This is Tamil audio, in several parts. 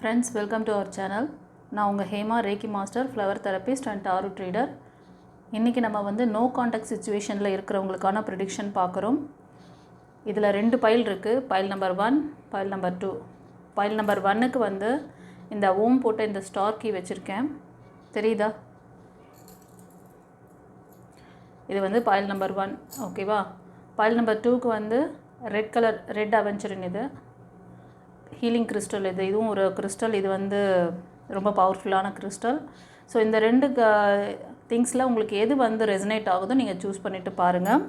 Friends, welcome to our channel. நான் உங்கள் Hema ரேக்கி master, flower therapist and tarot ட்ரீடர். இன்றைக்கி நம்ம வந்து நோ கான்டாக்ட் சிச்சுவேஷனில் இருக்கிறவங்களுக்கான ப்ரிடிக்ஷன் பார்க்குறோம். இதில் 2 பைல் இருக்குது. File number 1, file number 2. File number 1க்கு வந்து இந்த ஓம் போட்ட இந்த ஸ்டார் கீ வச்சுருக்கேன், தெரியுதா? இது வந்து பைல் நம்பர் 1, ஓகேவா? பைல் நம்பர் 2க்கு வந்து ரெட் அவெஞ்சரின் இது ஹீலிங் கிறிஸ்டல். இதுவும் ஒரு கிறிஸ்டல். இது வந்து ரொம்ப பவர்ஃபுல்லான கிறிஸ்டல். ஸோ இந்த 2 திங்ஸில் உங்களுக்கு எது வந்து ரெசனேட் ஆகுதோ நீங்கள் சூஸ் பண்ணிவிட்டு பாருங்கள்,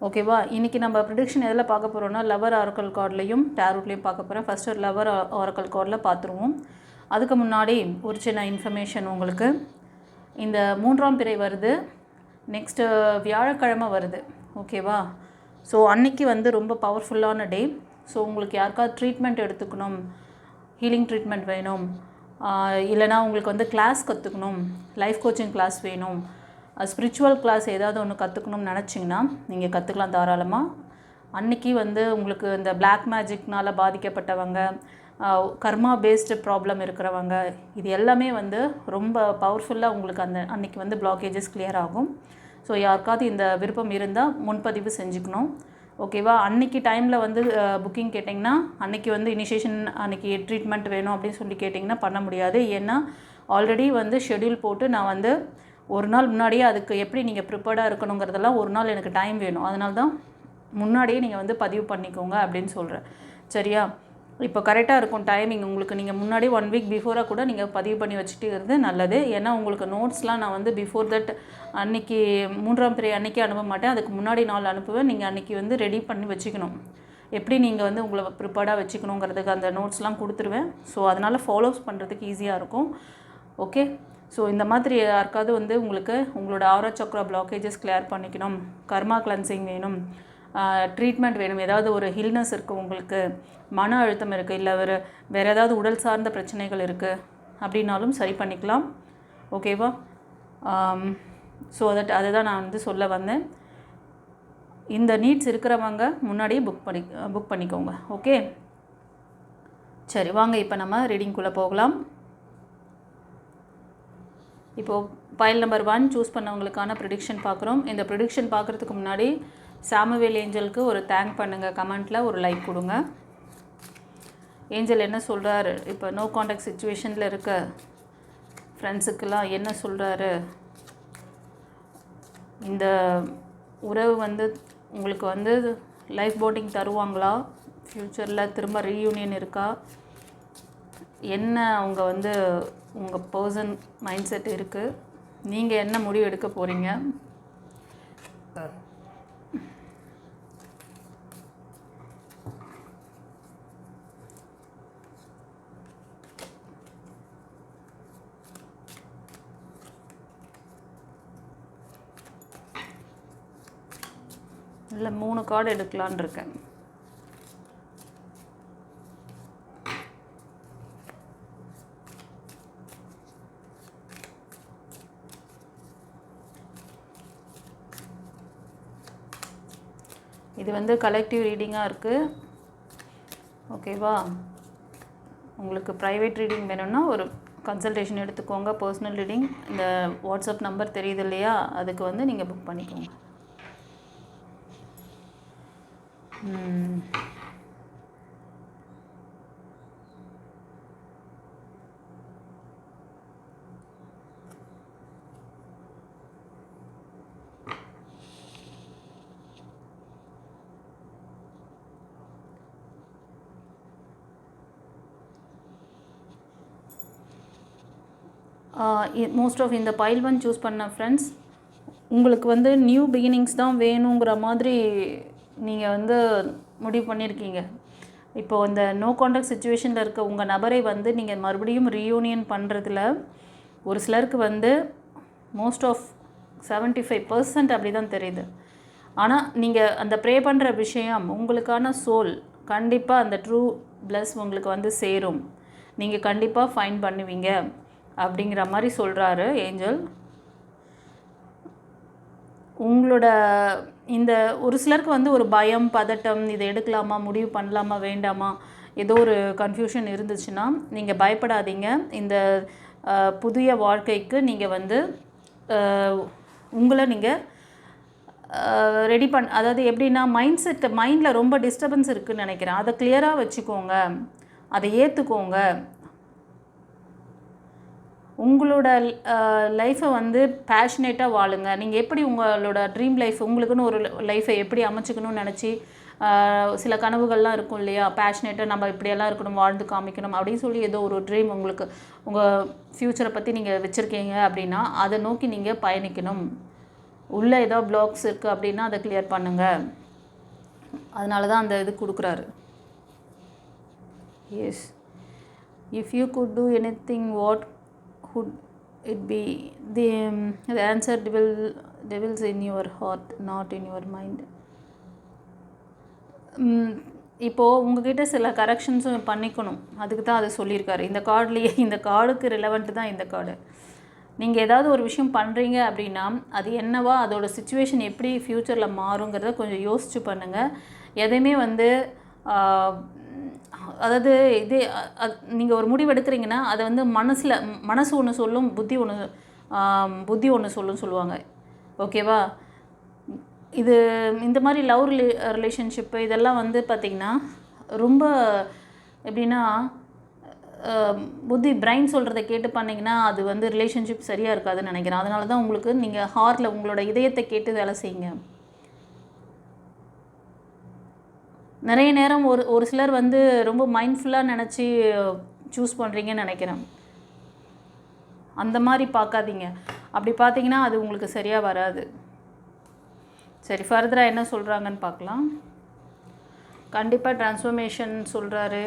ஓகேவா? இன்றைக்கி நம்ம ப்ரிடிக்ஷன் எதில் பார்க்க போகிறோன்னா, லவர் ஆரக்கல் கார்ட்லேயும் டேரோட்லேயும் பார்க்க போகிறேன். ஃபஸ்ட்டு லவர் ஆரக்கல் கார்டில் பார்த்துருவோம். அதுக்கு முன்னாடி ஒரு சின்ன இன்ஃபர்மேஷன் உங்களுக்கு. இந்த 3ஆம் பிறை வருது, நெக்ஸ்ட்டு வியாழக்கிழமை வருது, ஓகேவா? ஸோ அன்றைக்கி வந்து ரொம்ப பவர்ஃபுல்லான டே. ஸோ உங்களுக்கு யாருக்காவது ட்ரீட்மெண்ட் எடுத்துக்கணும், ஹீலிங் ட்ரீட்மெண்ட் வேணும், இல்லைனா உங்களுக்கு வந்து கிளாஸ் கற்றுக்கணும், லைஃப் கோச்சிங் கிளாஸ் வேணும், ஸ்பிரிச்சுவல் கிளாஸ் ஏதாவது ஒன்று கற்றுக்கணும்னு நினச்சிங்கன்னா நீங்கள் கற்றுக்கலாம் தாராளமாக. அன்றைக்கி வந்து உங்களுக்கு இந்த பிளாக் மேஜிக்னால் பாதிக்கப்பட்டவங்க, கர்மா பேஸ்டு ப்ராப்ளம் இருக்கிறவங்க, இது எல்லாமே வந்து ரொம்ப பவர்ஃபுல்லாக உங்களுக்கு அன்றைக்கி வந்து பிளாக்கேஜஸ் கிளியர் ஆகும். ஸோ யாருக்காவது இந்த விருப்பம் இருந்தால் முன்பதிவு செஞ்சுக்கணும், ஓகேவா? அன்றைக்கி டைமில் வந்து புக்கிங் கேட்டிங்கன்னா, அன்றைக்கி வந்து இனிஷியேஷன், அன்றைக்கி ட்ரீட்மெண்ட் வேணும் அப்படின்னு சொல்லி கேட்டிங்கன்னா பண்ண முடியாது. ஏன்னா ஆல்ரெடி வந்து ஷெட்யூல் போட்டு நான் வந்து ஒரு நாள் முன்னாடியே அதுக்கு எப்படி நீங்கள் ப்ரிப்பேர்டாக இருக்கணுங்கிறதெல்லாம் ஒரு நாள் எனக்கு டைம் வேணும். அதனால தான் முன்னாடியே நீங்கள் வந்து பதிவு பண்ணிக்கோங்க அப்படின்னு சொல்கிறேன், சரியா? இப்போ கரெக்டாக இருக்கும் டைமிங் உங்களுக்கு. நீங்கள் முன்னாடி 1 வீக் பிஃபோராக கூட நீங்கள் பதிவு பண்ணி வச்சுட்டு இருந்து நல்லது. ஏன்னா உங்களுக்கு நோட்ஸ்லாம் நான் வந்து பிஃபோர் தட் அன்றைக்கி 3ஆம் பிறை அன்றைக்கி அனுப்ப மாட்டேன், அதுக்கு முன்னாடி நாள் அனுப்புவேன். நீங்கள் அன்றைக்கி வந்து ரெடி பண்ணி வச்சுக்கணும், எப்படி நீங்கள் வந்து உங்களை ப்ரிப்பேர்டாக வச்சுக்கணுங்கிறதுக்கு அந்த நோட்ஸ்லாம் கொடுத்துருவேன். ஸோ அதனால் ஃபாலோஸ் பண்ணுறதுக்கு ஈஸியாக இருக்கும், ஓகே? ஸோ இந்த மாதிரி யாருக்காவது வந்து உங்களுக்கு உங்களோட ஆரா சக்ரா பிளாக்கேஜஸ் கிளியர் பண்ணிக்கணும், கர்மா கிளன்சிங் வேணும், ட்ரீட்மெண்ட் வேணும், ஏதாவது ஒரு ஹில்னஸ் இருக்குது உங்களுக்கு, மன அழுத்தம் இருக்குது, இல்லை வேறு ஏதாவது உடல் சார்ந்த பிரச்சனைகள் இருக்குது அப்படின்னாலும் சரி பண்ணிக்கலாம், ஓகேவா? ஸோ அதுதான் நான் வந்து சொல்ல வந்தேன். இந்த நீட்ஸ் இருக்கிறவங்க முன்னாடியே புக் பண்ணிக்கோங்க, ஓகே? சரி, வாங்க இப்போ நம்ம ரீடிங்குள்ளே போகலாம். இப்போது பைல் நம்பர் 1 சூஸ் பண்ணவங்களுக்கான ப்ரிடிக்ஷன் பார்க்குறோம். இந்த ப்ரிடிக்ஷன் பார்க்குறதுக்கு முன்னாடி சாமுவேல் ஏஞ்சலுக்கு ஒரு தேங்க் பண்ணுங்கள், கமெண்ட்டில் ஒரு லைக் கொடுங்க. ஏஞ்சல் என்ன சொல்கிறாரு, இப்போ நோ கான்டாக்ட் சிச்சுவேஷனில் இருக்க ஃப்ரெண்ட்ஸுக்கெல்லாம் என்ன சொல்கிறாரு? இந்த உறவு வந்து உங்களுக்கு வந்து லைஃப் பாண்டிங் தருவாங்களா? ஃப்யூச்சரில் திரும்ப ரீயூனியன் இருக்கா? என்ன அவங்க வந்து உங்கள் பர்சன் மைண்ட் செட் இருக்குது? நீங்கள் என்ன முடிவு எடுக்க போகிறீங்க? இல்லை 3 கார்டு எடுக்கலான் இருக்கேன். இது வந்து கலெக்டிவ் ரீடிங்காக இருக்குது, ஓகேவா? உங்களுக்கு ப்ரைவேட் ரீடிங் வேணும்னா ஒரு கன்சல்டேஷன் எடுத்துக்கோங்க, பர்சனல் ரீடிங். இந்த வாட்ஸ்அப் நம்பர் தெரியுது இல்லையா, அதுக்கு வந்து நீங்கள் புக் பண்ணிக்கோங்க. மோஸ்ட் ஆஃப் இந்த பைல் 1 சூஸ் பண்ண ஃப்ரெண்ட்ஸ், உங்களுக்கு வந்து நியூ பிகினிங்ஸ் தான் வேணுங்கிற மாதிரி நீங்கள் வந்து முடிவு பண்ணியிருக்கீங்க. இப்போது இந்த நோ கான்டாக்ட் சிச்சுவேஷனில் இருக்க உங்கள் நபரை வந்து நீங்கள் மறுபடியும் ரீயூனியன் பண்ணுறதுல ஒரு சிலருக்கு வந்து மோஸ்ட் ஆஃப் 75% அப்படி தான் தெரியுது. ஆனால் நீங்கள் அந்த ப்ரே பண்ணுற விஷயம் உங்களுக்கான சோல் கண்டிப்பாக அந்த ட்ரூ ப்ளஸ் உங்களுக்கு வந்து சேரும், நீங்கள் கண்டிப்பாக ஃபைண்ட் பண்ணுவீங்க அப்படிங்கிற மாதிரி சொல்கிறாரு ஏஞ்சல். உங்களோட இந்த ஒரு சிலருக்கு வந்து ஒரு பயம், பதட்டம், இதை எடுக்கலாமா, முடிவு பண்ணலாமா, வேண்டாமா, ஏதோ ஒரு கன்ஃபியூஷன் இருந்துச்சுன்னா நீங்கள் பயப்படாதீங்க. இந்த புதிய வாழ்க்கைக்கு நீங்கள் வந்து உங்களை நீங்கள் ரெடி அதாவது எப்படின்னா மைண்டில் ரொம்ப டிஸ்டர்பன்ஸ் இருக்குதுன்னு நினைக்கிறேன். அதை கிளியராக வச்சுக்கோங்க, அதை ஏற்றுக்கோங்க. உங்களோட லைஃப்பை வந்து பேஷனேட்டாக வாழுங்க. நீங்கள் எப்படி உங்களோட ட்ரீம் லைஃப் உங்களுக்குன்னு ஒரு லைஃப்பை எப்படி அமைச்சிக்கணும்னு நினச்சி சில கனவுகள்லாம் இருக்கும் இல்லையா, பேஷனேட்டாக நம்ம இப்படியெல்லாம் இருக்கணும், வாழ்ந்து காமிக்கணும் அப்படின்னு சொல்லி ஏதோ ஒரு ட்ரீம் உங்களுக்கு உங்கள் ஃப்யூச்சரை பற்றி நீங்கள் வச்சுருக்கீங்க அப்படின்னா அதை நோக்கி நீங்கள் பயணிக்கணும். உள்ளே ஏதோ பிளாக்ஸ் இருக்குது அப்படின்னா அதை கிளியர் பண்ணுங்கள். அதனால தான் அந்த இது கொடுக்குறாரு. Yes, if you could do anything what would it be? The answer devils in your heart, not in your mind. இப்போது உங்ககிட்ட சில கரெக்ஷன்ஸும் பண்ணிக்கணும், அதுக்கு தான் அதை சொல்லியிருக்காரு. இந்த கார்ட்லேயே இந்த கார்டுக்கு ரிலவெண்ட்டு தான் இந்த கார்டு. நீங்கள் ஏதாவது ஒரு விஷயம் பண்ணுறீங்க அப்படின்னா அது என்னவா, அதோட சிச்சுவேஷன் எப்படி ஃப்யூச்சரில் மாறுங்கிறத கொஞ்சம் யோசிச்சு பண்ணுங்கள். எதையுமே வந்து அதாவது இதே நீங்கள் ஒரு முடிவு எடுக்கிறீங்கன்னா அதை வந்து மனசு ஒன்று சொல்லும், புத்தி ஒன்று சொல்லுவாங்க. ஓகேவா? இது இந்த மாதிரி லவ் ரிலேஷன்ஷிப்பு இதெல்லாம் வந்து பார்த்திங்கன்னா ரொம்ப எப்படின்னா பிரெயின் சொல்கிறத கேட்டு பண்ணிங்கன்னா அது வந்து ரிலேஷன்ஷிப் சரியாக இருக்காதுன்னு நினைக்கிறேன். அதனால தான் உங்களுக்கு நீங்கள் ஹார்ட்டில் உங்களோட இதயத்தை கேட்டு வேலை செய்யுங்க. நிறைய நேரம் ஒரு சிலர் வந்து ரொம்ப மைண்ட்ஃபுல்லாக நினச்சி சூஸ் பண்ணுறீங்கன்னு நினைக்கிறேன். அந்த மாதிரி பார்க்காதீங்க. அப்படி பார்த்தீங்கன்னா அது உங்களுக்கு சரியாக வராது. சரி, ஃபர்தராக என்ன சொல்கிறாங்கன்னு பார்க்கலாம். கண்டிப்பாக ட்ரான்ஸ்ஃபர்மேஷன் சொல்கிறாரு.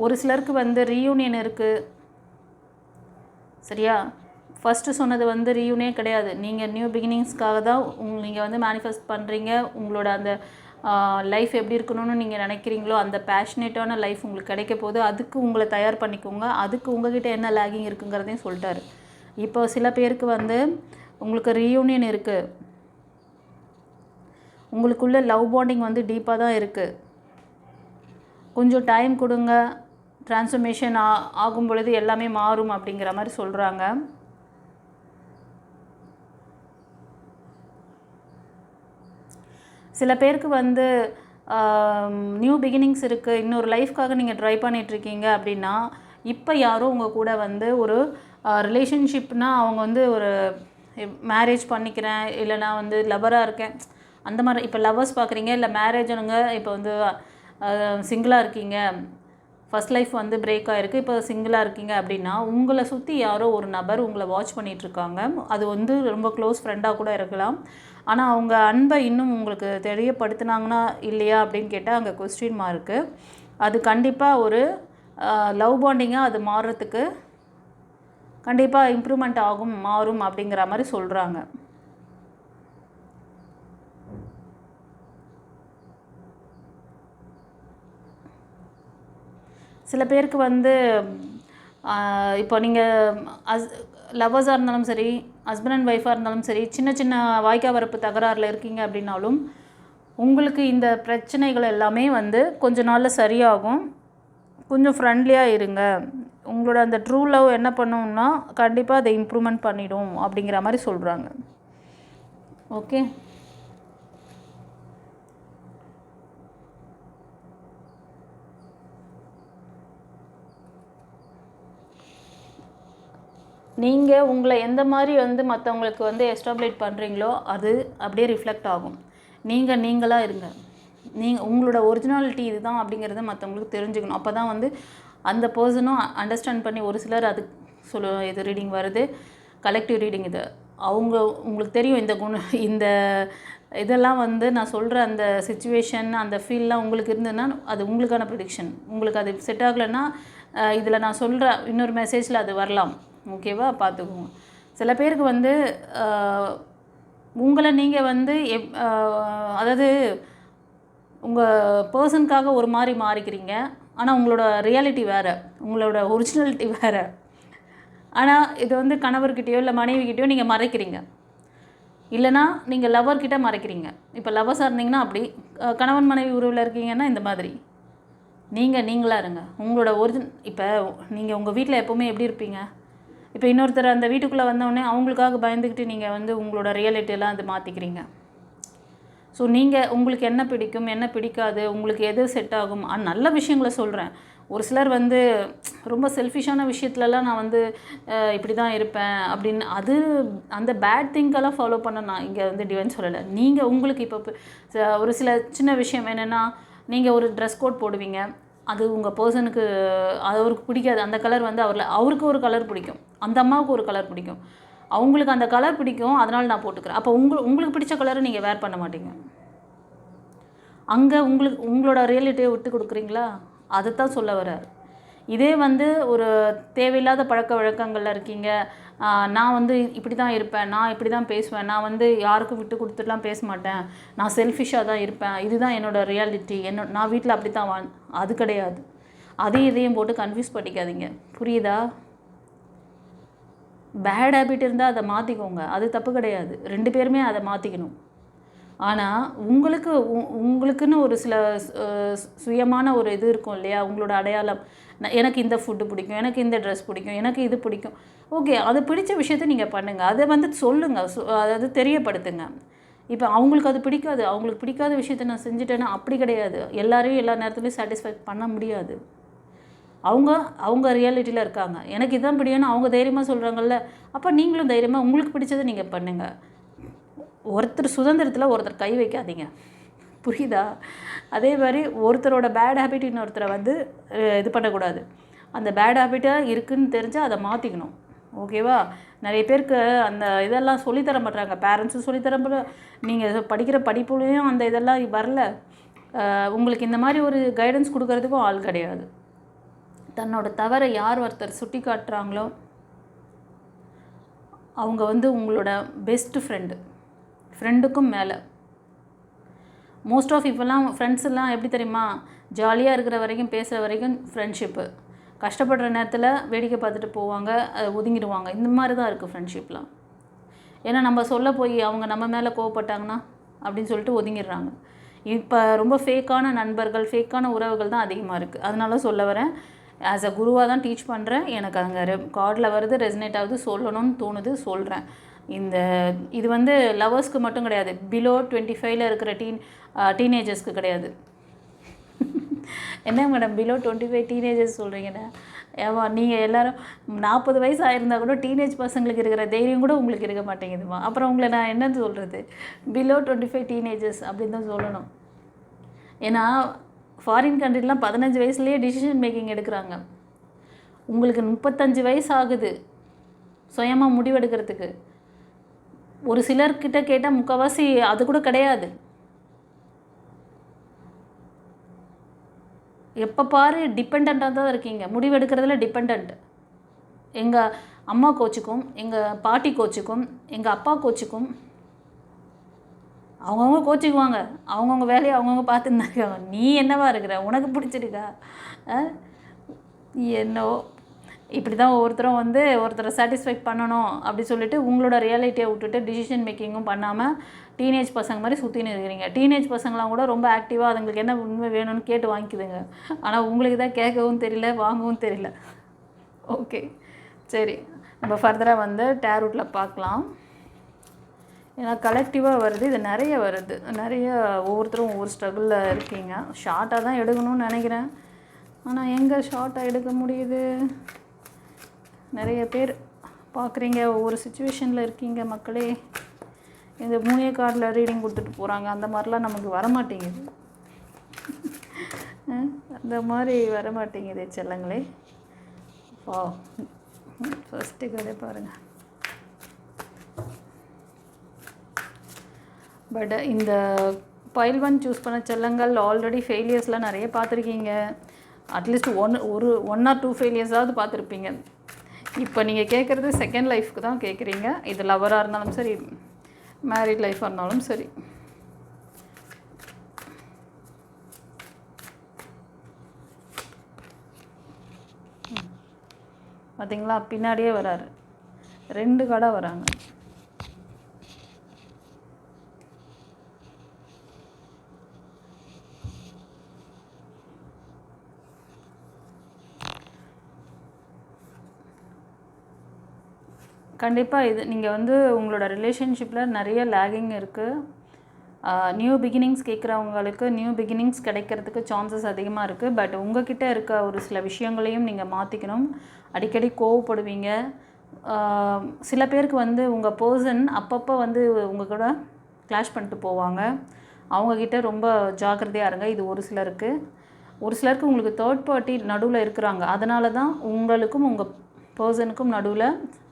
ஒரு சிலருக்கு வந்து ரீயூனியன் இருக்குது. சரியா? ஃபஸ்ட்டு சொன்னது வந்து ரீயூனியன் கிடையாது. நீங்கள் நியூ பிகினிங்ஸ்க்காக தான் நீங்கள் வந்து மேனிஃபெஸ்ட் பண்ணுறீங்க. உங்களோட அந்த லைஃப் எப்படி இருக்கணும்னு நீங்கள் நினைக்கிறீங்களோ அந்த பேஷனேட்டான லைஃப் உங்களுக்கு கிடைக்க போது. அதுக்கு உங்களை தயார் பண்ணிக்கோங்க. அதுக்கு உங்கள்கிட்ட என்ன லேகிங் இருக்குங்கிறதையும் சொல்லிட்டாரு. இப்போ சில பேருக்கு வந்து உங்களுக்கு ரீயூனியன் இருக்குது, உங்களுக்குள்ள லவ் பாண்டிங் வந்து டீப்பாக தான் இருக்குது. கொஞ்சம் டைம் கொடுங்க, ட்ரான்ஸ்ஃபர்மேஷன் ஆகும் பொழுது எல்லாமே மாறும் அப்படிங்கிற மாதிரி சொல்கிறாங்க. சில பேருக்கு வந்து நியூ பிகினிங்ஸ் இருக்குது, இன்னொரு லைஃப்காக நீங்கள் ட்ரை பண்ணிகிட்ருக்கீங்க அப்படின்னா இப்போ யாரும் உங்கள் கூட வந்து ஒரு ரிலேஷன்ஷிப்னால் அவங்க வந்து ஒரு மேரேஜ் பண்ணிக்கிறேன், இல்லை நான் வந்து லவராக இருக்கேன் அந்த மாதிரி. இப்போ லவ்வர்ஸ் பார்க்குறீங்க, இல்லை மேரேஜனுங்க இப்போ வந்து சிங்கிளாக இருக்கீங்க, ஃபஸ்ட் லைஃப் வந்து பிரேக் ஆகிருக்கு, இப்போ சிங்கிளாக இருக்கீங்க அப்படின்னா உங்களை சுற்றி யாரோ ஒரு நபர் உங்களை வாட்ச் பண்ணிகிட்ருக்காங்க. அது வந்து ரொம்ப க்ளோஸ் ஃப்ரெண்டாக கூட இருக்கலாம். ஆனால் அவங்க அன்பை இன்னும் உங்களுக்கு தெரியப்படுத்தினாங்கன்னா இல்லையா அப்படின்னு கேட்டால் அங்கே கொஸ்டின் மார்க்கு. அது கண்டிப்பாக ஒரு லவ் பாண்டிங்காக அது மாறுறதுக்கு கண்டிப்பாக இம்ப்ரூவ்மெண்ட் மாறும் அப்படிங்கிற மாதிரி சொல்கிறாங்க. சில பேருக்கு வந்து இப்போ நீங்கள் லவ்வர்ஸாக இருந்தாலும் சரி, ஹஸ்பண்ட் அண்ட் ஒய்ஃபாக இருந்தாலும் சரி, சின்ன சின்ன வாய்க்கா வரப்பு தகராறில் இருக்கீங்க அப்படின்னாலும் உங்களுக்கு இந்த பிரச்சனைகள் எல்லாமே வந்து கொஞ்ச நாளில் சரியாகும். கொஞ்சம் ஃப்ரெண்ட்லியாக இருங்க. உங்களோட அந்த ட்ரூ லவ் என்ன பண்ணுன்னா கண்டிப்பாக அதை இம்ப்ரூவ்மெண்ட் பண்ணிடும் அப்படிங்கிற மாதிரி சொல்கிறாங்க. ஓகே, நீங்கள் உங்களை எந்த மாதிரி வந்து மற்றவங்களுக்கு வந்து எஸ்டாப்ளிஷ் பண்ணுறீங்களோ அது அப்படியே ரிஃப்ளெக்ட் ஆகும். நீங்களாக இருங்க. உங்களோட ஒரிஜினாலிட்டி இதுதான் அப்படிங்கிறத மற்றவங்களுக்கு தெரிஞ்சுக்கணும். அப்போ தான் வந்து அந்த பர்சனும் அண்டர்ஸ்டாண்ட் பண்ணி, ஒரு சிலர் அது இது ரீடிங் வருது, கலெக்டிவ் ரீடிங் இது, உங்களுக்கு தெரியும் இந்த இதெல்லாம் வந்து நான் சொல்கிற அந்த சிச்சுவேஷன் அந்த ஃபீல்லாம் உங்களுக்கு இருந்ததுன்னா அது உங்களுக்கான ப்ரெடிக்ஷன். உங்களுக்கு அது செட் ஆகலைன்னா இதில் நான் சொல்கிற இன்னொரு மெசேஜில் அது வரலாம். ஓகேவா? பார்த்துக்கோங்க. சில பேருக்கு வந்து உங்களை நீங்கள் வந்து அதாவது உங்கள் பர்சனுக்காக ஒரு மாதிரி மாறிக்கிறீங்க, ஆனால் உங்களோட ரியாலிட்டி வேறு, உங்களோட ஒரிஜினாலிட்டி வேறு. ஆனால் இது வந்து கணவர்கிட்டயோ இல்லை மனைவிக்கிட்டேயோ நீங்கள் மறைக்கிறீங்க, இல்லைனா நீங்கள் லவர்கிட்ட மறைக்கிறீங்க. இப்போ லவர்ஸாக இருந்தீங்கன்னா அப்படி, கணவன் மனைவி உறவில் இருக்கீங்கன்னா இந்த மாதிரி. நீங்களாக இருங்க, உங்களோட இப்போ நீங்கள் உங்கள் வீட்டில் எப்போவுமே எப்படி இருப்பீங்க? இப்போ இன்னொருத்தர் அந்த வீட்டுக்குள்ளே வந்தோடனே அவங்களுக்காக பயந்துக்கிட்டு நீங்கள் வந்து உங்களோட ரியாலிட்டியெல்லாம் அது மாற்றிக்கிறீங்க. ஸோ நீங்கள் உங்களுக்கு என்ன பிடிக்கும், என்ன பிடிக்காது, உங்களுக்கு எது செட் ஆகும், நல்ல விஷயங்களை சொல்கிறேன். ஒரு சிலர் வந்து ரொம்ப செல்ஃபிஷான விஷயத்துலலாம் நான் வந்து இப்படி தான் இருப்பேன் அப்படின்னு, அது அந்த பேட் திங்கெல்லாம் ஃபாலோ பண்ண நான் இங்கே வந்து டிவைன் சொல்லலை. நீங்கள் உங்களுக்கு இப்போ ஒரு சில சின்ன விஷயம் என்னென்னா, நீங்கள் ஒரு ட்ரெஸ் கோட் போடுவீங்க, அது உங்கள் பர்சனுக்கு அவருக்கு பிடிக்காது. அந்த கலர் வந்து அவருக்கு ஒரு கலர் பிடிக்கும், அந்த அம்மாவுக்கு ஒரு கலர் பிடிக்கும், அவங்களுக்கு அந்த கலர் பிடிக்கும், அதனால் நான் போட்டுக்கிறேன். அப்போ உங்களுக்கு பிடிச்ச கலரை நீங்கள் வேர் பண்ண மாட்டீங்க. அங்கே உங்களோட ரியாலிட்டியை விட்டு கொடுக்குறீங்களா? அதைத்தான் சொல்ல வர்றார். இதே வந்து ஒரு தேவையில்லாத பழக்க வழக்கங்களில் இருக்கீங்க, நான் வந்து இப்படி தான் இருப்பேன், நான் இப்படி தான் பேசுவேன், நான் வந்து யாருக்கும் விட்டு கொடுத்துட்டுலாம் பேச மாட்டேன், நான் செல்ஃபிஷாக தான் இருப்பேன், இதுதான் என்னோடய ரியாலிட்டி, நான் வீட்டில் அப்படி தான் அது கிடையாது. இதையும் போட்டு கன்ஃபியூஸ் பண்ணிக்காதீங்க. புரியுதா? பேட் ஹேபிட் இருந்தால் அதை மாற்றிக்கோங்க, அது தப்பு கிடையாது. 2 பேருமே அதை மாற்றிக்கணும். ஆனால் உங்களுக்குன்னு ஒரு சில சுயமான ஒரு இது இருக்கும் இல்லையா, உங்களோட அடையாளம். எனக்கு இந்த ஃபுட்டு பிடிக்கும், எனக்கு இந்த ட்ரெஸ் பிடிக்கும், எனக்கு இது பிடிக்கும். ஓகே, அது பிடிச்ச விஷயத்த நீங்கள் பண்ணுங்கள், அதை வந்து சொல்லுங்கள், அதாவது தெரியப்படுத்துங்க. இப்போ அவங்களுக்கு அது பிடிக்காது, அவங்களுக்கு பிடிக்காத விஷயத்த நான் செஞ்சுட்டேன்னா அப்படி கிடையாது. எல்லாரையும் எல்லா நேரத்துலையும் சாட்டிஸ்ஃபை பண்ண முடியாது. அவங்க ரியாலிட்டியில் இருக்காங்க. எனக்கு இதான் பிடிக்கும்னு அவங்க தைரியமாக சொல்கிறாங்கல்ல, அப்போ நீங்களும் தைரியமாக உங்களுக்கு பிடிச்சதை நீங்கள் பண்ணுங்கள். ஒருத்தர் சுதந்திரத்தில் ஒருத்தர் கை வைக்காதீங்க. புரியுதா? அதே மாதிரி ஒருத்தரோட பேட் ஹேபிட் இன்னொருத்தரை வந்து இது பண்ணக்கூடாது. அந்த பேட் ஹேபிட்டாக இருக்குதுன்னு தெரிஞ்சால் அதை மாற்றிக்கணும். ஓகேவா? நிறைய பேருக்கு அந்த இதெல்லாம் சொல்லித்தர மாட்டாங்க, பேரண்ட்ஸும் சொல்லித்தர, நீங்கள் படிக்கிற படிப்புலையும் அந்த இதெல்லாம் வரல. உங்களுக்கு இந்த மாதிரி ஒரு கைடன்ஸ் கொடுக்கறதுக்கும் ஆள் கிடையாது. தன்னோட தவறை யார் ஒருத்தர் சுட்டி காட்டுறாங்களோ அவங்க வந்து உங்களோட பெஸ்ட்டு ஃப்ரெண்டுக்கும் மேலே. மோஸ்ட் ஆஃப் இப்போல்லாம் ஃப்ரெண்ட்ஸ் எல்லாம் எப்படி தெரியுமா, ஜாலியாக இருக்கிற வரைக்கும் பேசுகிற வரைக்கும் ஃப்ரெண்ட்ஷிப்பு, கஷ்டப்படுற நேரத்தில் வேடிக்கை பார்த்துட்டு போவாங்க, ஒதுங்கிடுவாங்க. இந்த மாதிரி தான் இருக்குது ஃப்ரெண்ட்ஷிப்லாம். ஏன்னா நம்ம சொல்ல போய் அவங்க நம்ம மேலே கோவப்பட்டாங்கன்னா அப்படின்னு சொல்லிட்டு ஒதுங்கிடுறாங்க. இப்போ ரொம்ப ஃபேக்கான நண்பர்கள், ஃபேக்கான உறவுகள் தான் அதிகமாக இருக்குது. அதனால சொல்ல வரேன், ஆஸ் அ குருவாக தான் டீச் பண்ணுறேன். எனக்கு அங்கே கார்டில் வருது, ரெசனேட் ஆகுது, சொல்லணும்னு தோணுது, சொல்கிறேன். இது வந்து லவர்ஸ்க்கு மட்டும் கிடையாது, பிலோ 25 இருக்கிற டீனேஜர்ஸ்க்கு கிடையாது. என்ன மேடம் பிலோ 25 டீனேஜர்ஸ் சொல்கிறீங்கண்ணா? ஏவா நீங்கள் எல்லோரும் 40 வயசு ஆயிருந்தால் கூட டீனேஜ் பசங்களுக்கு இருக்கிற தைரியம் கூட உங்களுக்கு இருக்க மாட்டேங்குதுமா. அப்புறம் உங்களை நான் என்னன்னு சொல்கிறது? பிலோ 25 டீனேஜர்ஸ் அப்படின்னு தான் சொல்லணும். ஏன்னா ஃபாரின் கண்ட்ரிலாம் 15 வயசுலேயே டிசிஷன் மேக்கிங் எடுக்கிறாங்க. உங்களுக்கு 35 வயசு ஆகுது சுயமாக முடிவெடுக்கிறதுக்கு. ஒரு சிலர்கிட்ட கேட்டால் முக்கால்வாசி அது கூட கிடையாது. எப்போ பாரு டிபெண்ட்டாக தான் இருக்கீங்க, முடிவெடுக்கிறதுல டிபெண்ட். எங்கள் அம்மா கோச்சுக்கும், எங்கள் பாட்டி கோச்சுக்கும், எங்கள் அப்பா கோச்சுக்கும், அவங்கவுங்க கோச்சிக்குவாங்க, அவங்கவுங்க வேலையை அவங்கவுங்க பார்த்துன்னு தான் இருக்காங்க. நீ என்னவா இருக்கிற, உனக்கு பிடிச்சிருக்கா? என்னவோ இப்படி தான் ஒவ்வொருத்தரும் வந்து ஒருத்தரை சாட்டிஸ்ஃபை பண்ணணும் அப்படி சொல்லிட்டு உங்களோட ரியாலிட்டியை விட்டுட்டு டிசிஷன் மேக்கிங்கும் பண்ணாமல் டீனேஜ் பசங்க மாதிரி சுற்றின்னு இருக்கிறீங்க. டீனேஜ் பசங்களாம் கூட ரொம்ப ஆக்டிவாக அதுங்களுக்கு என்ன உண்மை வேணும்னு கேட்டு வாங்கிக்குதுங்க. ஆனால் உங்களுக்கு தான் கேட்கவும் தெரியல, வாங்கவும் தெரியல. ஓகே, சரி, நம்ம ஃபர்தராக வந்து டேரூட்டில் பார்க்கலாம். ஏன்னா கலெக்டிவாக வருது, இது நிறைய வருது, நிறைய ஒவ்வொருத்தரும் ஒவ்வொரு ஸ்ட்ரகிளில் இருக்கீங்க. ஷார்ட்டாக தான் எடுக்கணும்னு நினைக்கிறேன், ஆனால் எங்கே ஷார்ட்டாக எடுக்க முடியுது? நிறைய பேர் பார்க்குறீங்க, ஒவ்வொரு சுச்சுவேஷனில் இருக்கீங்க மக்களே. இந்த 3 கார்டில் ரீடிங் கொடுத்துட்டு போகிறாங்க, அந்த மாதிரிலாம் நமக்கு வரமாட்டேங்குது. அந்த மாதிரி வரமாட்டேங்குது செல்லங்களே. ஃபஸ்ட்டு கதை பாருங்கள். பட் இந்த பைல் 1 சூஸ் பண்ண செல்லங்கள் ஆல்ரெடி ஃபெயிலியர்ஸ்லாம் நிறைய பார்த்துருக்கீங்க. அட்லீஸ்ட் ஒன் ஆர் 2 ஃபெயிலியர்ஸாவது பார்த்துருப்பீங்க. இப்போ நீங்கள் கேட்குறது செகண்ட் லைஃப்க்கு தான் கேட்குறீங்க. இது லவராக இருந்தாலும் சரி, மேரிட் லைஃபாக இருந்தாலும் சரி. பார்த்தீங்களா, பின்னாடியே வராரு, 2 கடை வராங்க. கண்டிப்பாக இது நீங்கள் வந்து உங்களோட ரிலேஷன்ஷிப்பில் நிறைய லேகிங் இருக்குது. நியூ பிகினிங்ஸ் கேட்குறவங்களுக்கு நியூ பிகினிங்ஸ் கிடைக்கிறதுக்கு சான்சஸ் அதிகமாக இருக்குது. பட் உங்ககிட்ட இருக்க ஒரு சில விஷயங்களையும் நீங்கள் மாற்றிக்கணும். அடிக்கடி கோவப்படுவீங்க. சில பேருக்கு வந்து உங்கள் பர்சன் அப்பப்போ வந்து உங்கள் கூட கிளாஷ் பண்ணிட்டு போவாங்க. அவங்கக்கிட்ட ரொம்ப ஜாக்கிரதையாக இருங்க. இது ஒரு சிலருக்கு. ஒரு சிலருக்கு உங்களுக்கு தேர்ட் பார்ட்டி நடுவில் இருக்கிறாங்க. அதனால தான் உங்களுக்கும் உங்கள் பர்சனுக்கும் நடுவில்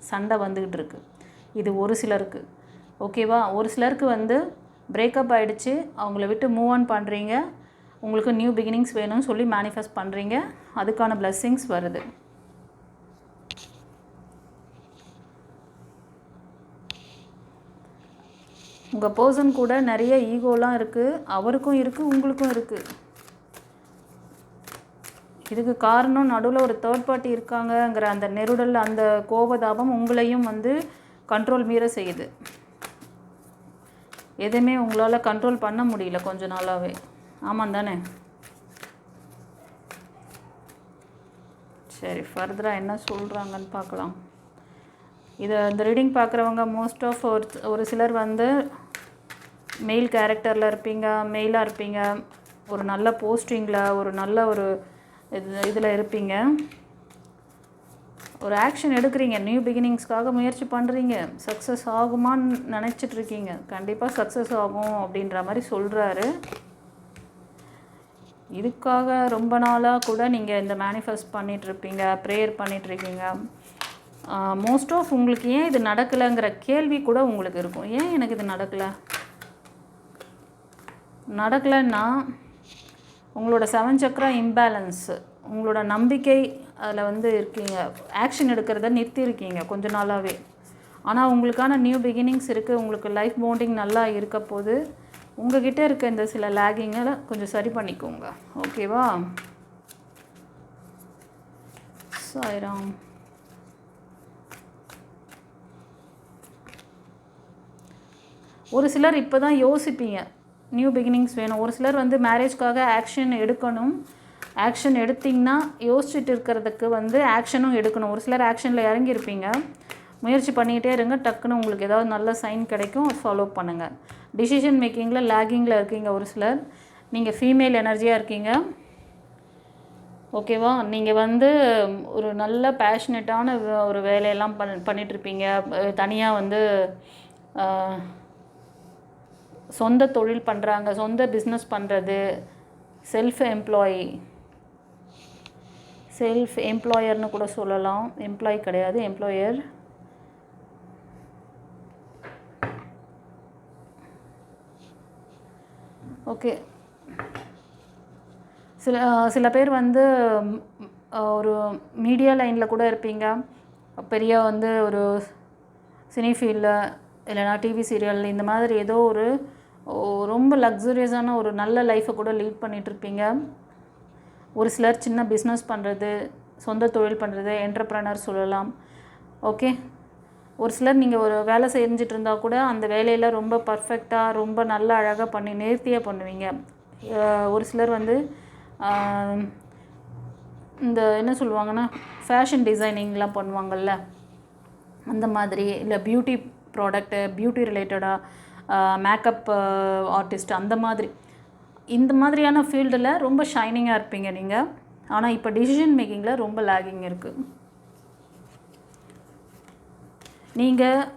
சண்டை வந்துக்கிட்டு இருக்கு. இது ஒரு சிலருக்கு. ஓகேவா? ஒரு சிலருக்கு வந்து பிரேக்கப் ஆகிடுச்சு, அவங்கள விட்டு மூவ் ஆன் பண்ணுறீங்க. உங்களுக்கு நியூ பிகினிங்ஸ் வேணும்னு சொல்லி மேனிஃபெஸ்ட் பண்ணுறீங்க. அதுக்கான பிளெஸ்ஸிங்ஸ் வருது. உங்கள் பர்சன் கூட நிறைய ஈகோலாம் இருக்குது. அவருக்கும் இருக்குது, உங்களுக்கும் இருக்குது. இதுக்கு காரணம் நடுவில் ஒரு தேர்ட் பார்ட்டி இருக்காங்கங்கிற அந்த நெருடல், அந்த கோபதாபம் உங்களையும் வந்து கண்ட்ரோல் மீற செய்யுது. எதுவுமே உங்களால் கண்ட்ரோல் பண்ண முடியல கொஞ்ச நாளாகவே. ஆமாம் தானே? சரி, ஃபர்தராக என்ன சொல்கிறாங்கன்னு பார்க்கலாம். இந்த ரீடிங் பார்க்குறவங்க மோஸ்ட் ஆஃப் ஒரு சிலர் வந்து மெயில் கேரக்டரில் இருப்பீங்க, மெயிலாக இருப்பீங்க, ஒரு நல்ல போஸ்டிங்கில், ஒரு நல்ல ஒரு இதில் இருப்பீங்க. ஒரு ஆக்ஷன் எடுக்கிறீங்க, நியூ பிகினிங்ஸ்க்காக முயற்சி பண்ணுறீங்க. சக்ஸஸ் ஆகுமான்னு நினச்சிட்ருக்கீங்க. கண்டிப்பாக சக்ஸஸ் ஆகும் அப்படின்ற மாதிரி சொல்கிறாரு. இதுக்காக ரொம்ப நாளாக கூட நீங்கள் இந்த மேனிஃபெஸ்ட் பண்ணிகிட்ருப்பீங்க, ப்ரேயர் பண்ணிகிட்ருக்கீங்க. மோஸ்ட் ஆஃப் உங்களுக்கு ஏன் இது நடக்கலைங்கிற கேள்வி கூட உங்களுக்கு இருக்கும். ஏன் எனக்கு இது நடக்கலைன்னா உங்களோட 7 சக்கரா இம்பேலன்ஸு, உங்களோட நம்பிக்கை அதில் வந்து இருக்கீங்க. ஆக்ஷன் எடுக்கிறத நிறுத்தியிருக்கீங்க கொஞ்ச நாளாகவே. ஆனால் உங்களுக்கான நியூ பிகினிங்ஸ் இருக்குது. உங்களுக்கு லைஃப் பாண்டிங் நல்லா இருக்க போது. உங்ககிட்ட இருக்க இந்த சில லேகிங்கை கொஞ்சம் சரி பண்ணிக்கோங்க. ஓகேவா? சாய்ராம். ஒரு சிலர் இப்போ தான் யோசிப்பீங்க, நியூ பிகினிங்ஸ் வேணும். ஒரு சிலர் வந்து மேரேஜ்க்காக ஆக்ஷன் எடுக்கணும். ஆக்ஷன் எடுத்திங்கன்னா யோசிச்சுட்டு இருக்கிறதுக்கு வந்து ஆக்ஷனும் எடுக்கணும். ஒரு சிலர் ஆக்ஷனில் இறங்கியிருப்பீங்க. முயற்சி பண்ணிக்கிட்டே இருங்க. டக்குன்னு உங்களுக்கு ஏதாவது நல்ல சைன் கிடைக்கும், ஃபாலோ பண்ணுங்கள். டிசிஷன் மேக்கிங்கில் லேகிங்கில் இருக்கீங்க ஒரு சிலர். நீங்கள் ஃபீமேல் எனர்ஜியாக இருக்கீங்க. ஓகேவா? நீங்கள் வந்து ஒரு நல்ல பேஷனட்டான ஒரு வேலையெல்லாம் பண்ணிகிட்ருப்பீங்க. தனியாக வந்து சொந்த தொழில் பண்ணுறாங்க, சொந்த பிஸ்னஸ் பண்ணுறது, செல்ஃப் எம்ப்ளாயர்னு கூட சொல்லலாம். எம்ப்ளாயி கிடையாது, எம்ப்ளாயர். ஓகே. சில பேர் வந்து ஒரு மீடியா லைனில் கூட இருப்பீங்க. பெரிய வந்து ஒரு சினி ஃபீல்டில் இல்லைனா டிவி சீரியல் இந்த மாதிரி ஏதோ ஒரு ரொம்ப லக்ஸுரியஸான ஒரு நல்ல லைஃப்பை கூட லீட் பண்ணிகிட்ருப்பீங்க. ஒரு சிலர் சின்ன பிஸ்னஸ் பண்ணுறது, சொந்த தொழில் பண்ணுறது, என்டர்ப்ரனர் சொல்லலாம். ஓகே. ஒரு சிலர் நீங்கள் ஒரு வேலை செஞ்சுட்டு இருந்தால் கூட அந்த வேலையில் ரொம்ப பர்ஃபெக்டாக, ரொம்ப நல்ல அழகாக பண்ணி நேர்த்தியாக பண்ணுவீங்க. ஒரு சிலர் வந்து இந்த என்ன சொல்லுவாங்கன்னா ஃபேஷன் டிசைனிங்லாம் பண்ணுவாங்கள்ல, அந்த மாதிரி, இல்லை பியூட்டி ப்ராடக்ட்டு, பியூட்டி ரிலேட்டடாக மேக்கப் ஆர்டிஸ்ட், அந்த மாதிரி இந்த மாதிரியான ஃபீல்டில் ரொம்ப ஷைனிங்காக இருப்பீங்க நீங்கள். ஆனால் இப்போ டிசிஷன் மேக்கிங்கில் ரொம்ப லேகிங் இருக்குது. நீங்கள்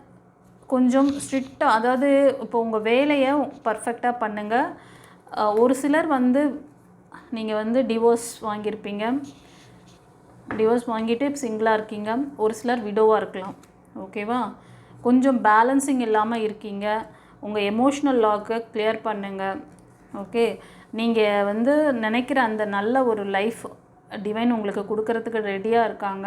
கொஞ்சம் ஸ்ட்ரிக்டாக, அதாவது இப்போ உங்கள் வேலையை பர்ஃபெக்டாக பண்ணுங்கள். ஒரு சிலர் வந்து நீங்கள் வந்து டிவோர்ஸ் வாங்கியிருப்பீங்க. டிவோர்ஸ் வாங்கிட்டு சிங்கிளாக இருக்கீங்க. ஒரு சிலர் விடோவாக இருக்கலாம். ஓகேவா? கொஞ்சம் பேலன்சிங் இல்லாமல் இருக்கீங்க. உங்கள் எமோஷ்னல் லாக்கை கிளியர் பண்ணுங்கள். ஓகே. நீங்கள் வந்து நினைக்கிற அந்த நல்ல ஒரு லைஃப் டிவைன் உங்களுக்கு கொடுக்கறதுக்கு ரெடியாக இருக்காங்க.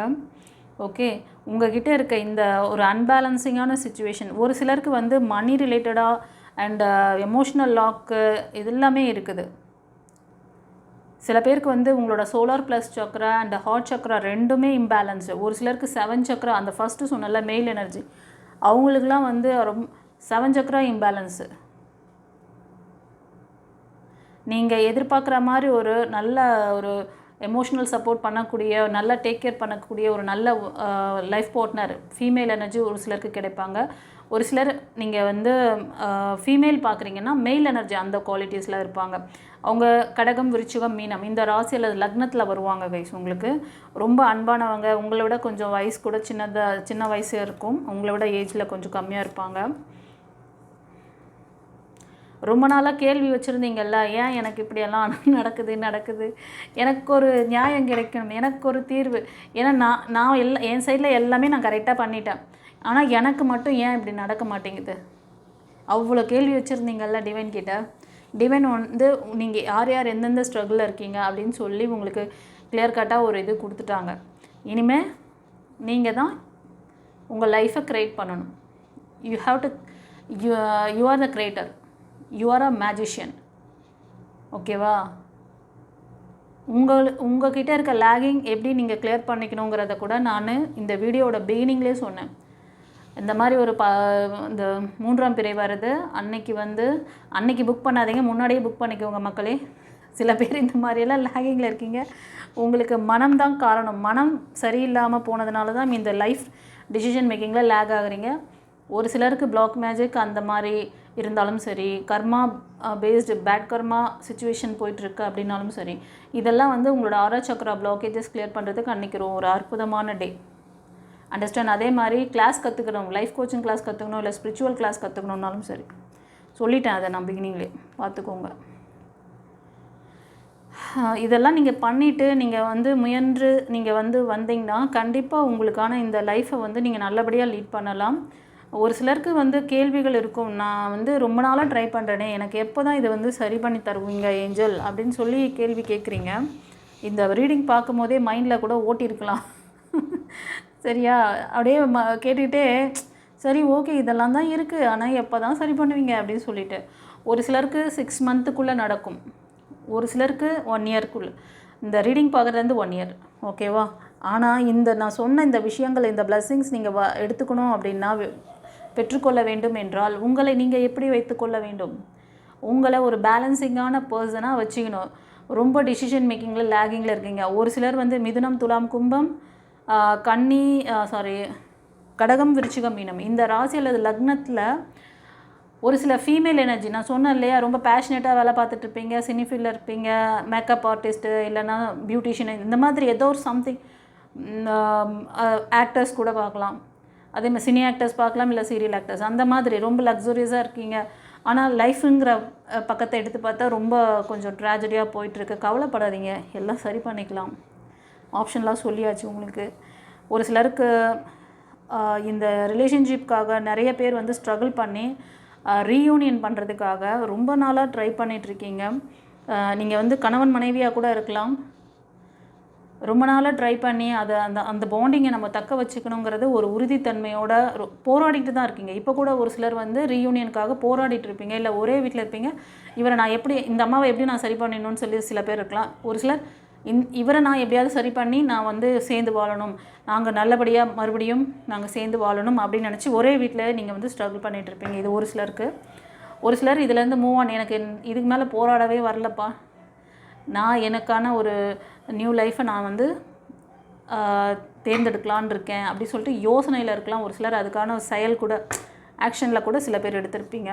ஓகே. உங்கள்கிட்ட இருக்க இந்த ஒரு அன்பேலன்சிங்கான சிச்சுவேஷன், ஒரு சிலருக்கு வந்து மணி ரிலேட்டடாக அண்ட் எமோஷ்னல் லாக்கு இது எல்லாமே இருக்குது. சில பேருக்கு வந்து உங்களோட solar plus chakra and heart chakra ரெண்டுமே இம்பேலன்ஸு. ஒரு சிலருக்கு 7 சக்ரா, அந்த ஃபஸ்ட்டு சொன்னல மெயில் எனர்ஜி, அவங்களுக்குலாம் வந்து 7 சக்ரா இம்பேலன்ஸு. நீங்கள் எதிர்பார்க்குற மாதிரி ஒரு நல்ல ஒரு எமோஷ்னல் சப்போர்ட் பண்ணக்கூடிய, நல்லா டேக் கேர் பண்ணக்கூடிய ஒரு நல்ல லைஃப் பார்ட்னர் ஃபீமேல் எனர்ஜி ஒரு சிலருக்கு கிடைப்பாங்க. ஒரு சிலர் நீங்கள் வந்து ஃபீமேல் பார்க்குறீங்கன்னா மெயில் எனர்ஜி அந்த குவாலிட்டிஸில் இருப்பாங்க. அவங்க கடகம், விருச்சிகம், மீனம் இந்த ராசி அல்லது லக்னத்தில் வருவாங்க கைஸ். உங்களுக்கு ரொம்ப அன்பானவங்க, உங்களை விட கொஞ்சம் வயசு கூட சின்ன வயசு இருக்கும், உங்களை விட ஏஜில் கொஞ்சம் கம்மியாக இருப்பாங்க. ரொம்ப நாளாக கேள்வி வச்சுருந்தீங்கல்ல, ஏன் எனக்கு இப்படியெல்லாம் நடக்குது, எனக்கு ஒரு நியாயம் கிடைக்கணும், எனக்கு ஒரு தீர்வு. ஏன்னா நான் என் சைடில் எல்லாமே நான் கரெக்டாக பண்ணிட்டேன், ஆனால் எனக்கு மட்டும் ஏன் இப்படி நடக்க மாட்டேங்குது? அவ்வளோ கேள்வி வச்சுருந்தீங்கல்ல டிவைன் கிட்ட. டிவைன் வந்து நீங்கள் யார் யார் எந்தெந்த ஸ்ட்ரகிளில் இருக்கீங்க அப்படின்னு சொல்லி உங்களுக்கு கிளியர் கட்டாக ஒரு இது கொடுத்துட்டாங்க. இனிமேல் நீங்கள் தான் உங்கள் லைஃப்பை க்ரியேட் பண்ணணும். You have to you are the creator, you are a magician. ஓகேவா? உங்கள்கிட்ட இருக்க லேகிங் எப்படி நீங்கள் கிளியர் பண்ணிக்கணுங்கிறத கூட நான் இந்த வீடியோவோட பிகினிங்லேயே சொன்னேன். இந்த மாதிரி ஒரு இந்த 3ஆம் பிறை வருது, அன்னைக்கு புக் பண்ணாதீங்க, முன்னாடியே புக் பண்ணிக்கோங்க மக்களே. சில பேர் இந்த மாதிரியெல்லாம் லேகிங்கில் இருக்கீங்க. உங்களுக்கு மனம்தான் காரணம். மனம் சரியில்லாமல் போனதுனால தான் இந்த லைஃப் டிசிஷன் மேக்கிங்கில் லேக் ஆகுறீங்க. ஒரு சிலருக்கு பிளாக் மேஜிக் அந்த மாதிரி இருந்தாலும் சரி, கர்மா பேஸ்டு பேட் கர்மா சுச்சுவேஷன் போயிட்டுருக்கு அப்படின்னாலும் சரி, இதெல்லாம் வந்து உங்களோட ஆரா சக்ரா பிளாக்கேஜஸ் கிளியர் பண்ணுறதுக்கு அன்றைக்கி ஒரு அற்புதமான டே. அண்டர்ஸ்டாண்ட்? அதே மாதிரி கிளாஸ் கற்றுக்கணும், லைஃப் கோச்சிங் கிளாஸ் கற்றுக்கணும், இல்லை ஸ்பிரிச்சுவல் கிளாஸ் கற்றுக்கணுன்னாலும் சரி, சொல்லிட்டேன் அதை நான் பிகினிங்லேயே, பார்த்துக்கோங்க. இதெல்லாம் நீங்கள் பண்ணிவிட்டு நீங்கள் வந்து முயன்று நீங்கள் வந்தீங்கன்னா கண்டிப்பாக உங்களுக்கான இந்த லைஃப்பை வந்து நீங்கள் நல்லபடியாக லீட் பண்ணலாம். ஒரு சிலருக்கு வந்து கேள்விகள் இருக்கும், நான் வந்து ரொம்ப நாளாக ட்ரை பண்ணுறேனே, எனக்கு எப்போ தான் இதை வந்து சரி பண்ணி தருவீங்க ஏஞ்சல் அப்படின்னு சொல்லி கேள்வி கேட்குறீங்க. இந்த ரீடிங் பார்க்கும் போதே மைண்டில் கூட ஓட்டியிருக்கலாம். சரியா? அப்படியே கேட்டுக்கிட்டே சரி ஓகே இதெல்லாம் தான் இருக்குது, ஆனால் எப்போ தான் சரி பண்ணுவீங்க அப்படின்னு சொல்லிட்டு. ஒரு சிலருக்கு 6 மந்த்துக்குள்ளே நடக்கும், ஒரு சிலருக்கு 1 இயர்க்குள்ளே. இந்த ரீடிங் பார்க்குறதுலேருந்து 1 இயர். ஓகேவா? ஆனால் நான் சொன்ன இந்த விஷயங்கள், இந்த பிளஸ்ஸிங்ஸ் நீங்கள் எடுத்துக்கணும் அப்படின்னா, பெற்றுக்கொள்ள வேண்டும் என்றால் உங்களை நீங்கள் எப்படி வைத்துக்கொள்ள வேண்டும்? உங்களை ஒரு பேலன்சிங்கான பர்சனாக வச்சுக்கணும். ரொம்ப டிசிஷன் மேக்கிங்கில் லேகிங்கில் இருக்கீங்க. ஒரு சிலர் வந்து மிதுனம், துலாம், கும்பம், கன்னி கடகம், விருச்சிகம், மீனம் இந்த ராசி அல்லது லக்னத்தில் ஒரு சில ஃபீமேல் எனர்ஜி நான் சொன்னேன் இல்லையா, ரொம்ப பேஷனேட்டாக வேலை பார்த்துட்ருப்பீங்க, சினிஃபீல்டில் இருப்பீங்க, மேக்கப் ஆர்டிஸ்ட்டு இல்லைன்னா பியூட்டிஷியன், இந்த மாதிரி ஏதோ ஒரு சம்திங். ஆக்டர்ஸ் கூட பார்க்கலாம், அதே மாதிரி சினி ஆக்டர்ஸ் பார்க்கலாம், இல்லை சீரியல் ஆக்டர்ஸ், அந்த மாதிரி ரொம்ப லக்ஸூரியஸாக இருக்கீங்க. ஆனால் லைஃபுங்கிற பக்கத்தை எடுத்து பார்த்தா ரொம்ப கொஞ்சம் ட்ராஜடியாக போயிட்டுருக்கு. கவலைப்படாதீங்க, எல்லாம் சரி பண்ணிக்கலாம். ஆப்ஷன்லாம் சொல்லியாச்சு உங்களுக்கு. ஒரு சிலருக்கு இந்த ரிலேஷன்ஷிப்காக நிறைய பேர் வந்து ஸ்ட்ரகிள் பண்ணி ரீயூனியன் பண்ணுறதுக்காக ரொம்ப நாளாக ட்ரை பண்ணிகிட்ருக்கீங்க. நீங்கள் வந்து கணவன் மனைவியாக கூட இருக்கலாம். ரொம்ப நாளாக ட்ரை பண்ணி அந்த பாண்டிங்கை நம்ம தக்க வச்சுக்கணுங்கிறது ஒரு உறுதித்தன்மையோட போராடிட்டு தான் இருக்கீங்க. இப்போ கூட ஒரு சிலர் வந்து ரீயூனியனுக்காக போராடிட்டு இருப்பீங்க, இல்லை ஒரே வீட்டில் இருப்பீங்க. இவரை நான் எப்படி, இந்த அம்மாவை எப்படி நான் சரி பண்ணணும்னு சொல்லி சில பேர் இருக்கலாம். ஒரு சிலர் இவரை நான் எப்படியாவது சரி பண்ணி நான் வந்து சேர்ந்து வாழணும், நாங்கள் நல்லபடியாக மறுபடியும் நாங்கள் சேர்ந்து வாழணும் அப்படின்னு நினச்சி ஒரே வீட்டில் நீங்கள் வந்து ஸ்ட்ரகிள் பண்ணிகிட்டு இருப்பீங்க. இது ஒரு சிலருக்கு. ஒரு சிலர் இதுலேருந்து மூவ் ஆன், எனக்கு இதுக்கு மேலே போராடவே வரலப்பா, நான் எனக்கான ஒரு நியூ லைஃப்பை நான் வந்து தேர்ந்தெடுக்கலான் இருக்கேன் அப்படி சொல்லிட்டு யோசனையில் இருக்கலாம். ஒரு சிலர் அதுக்கான செயல் கூட, ஆக்ஷனில் கூட சில பேர் எடுத்திருப்பீங்க.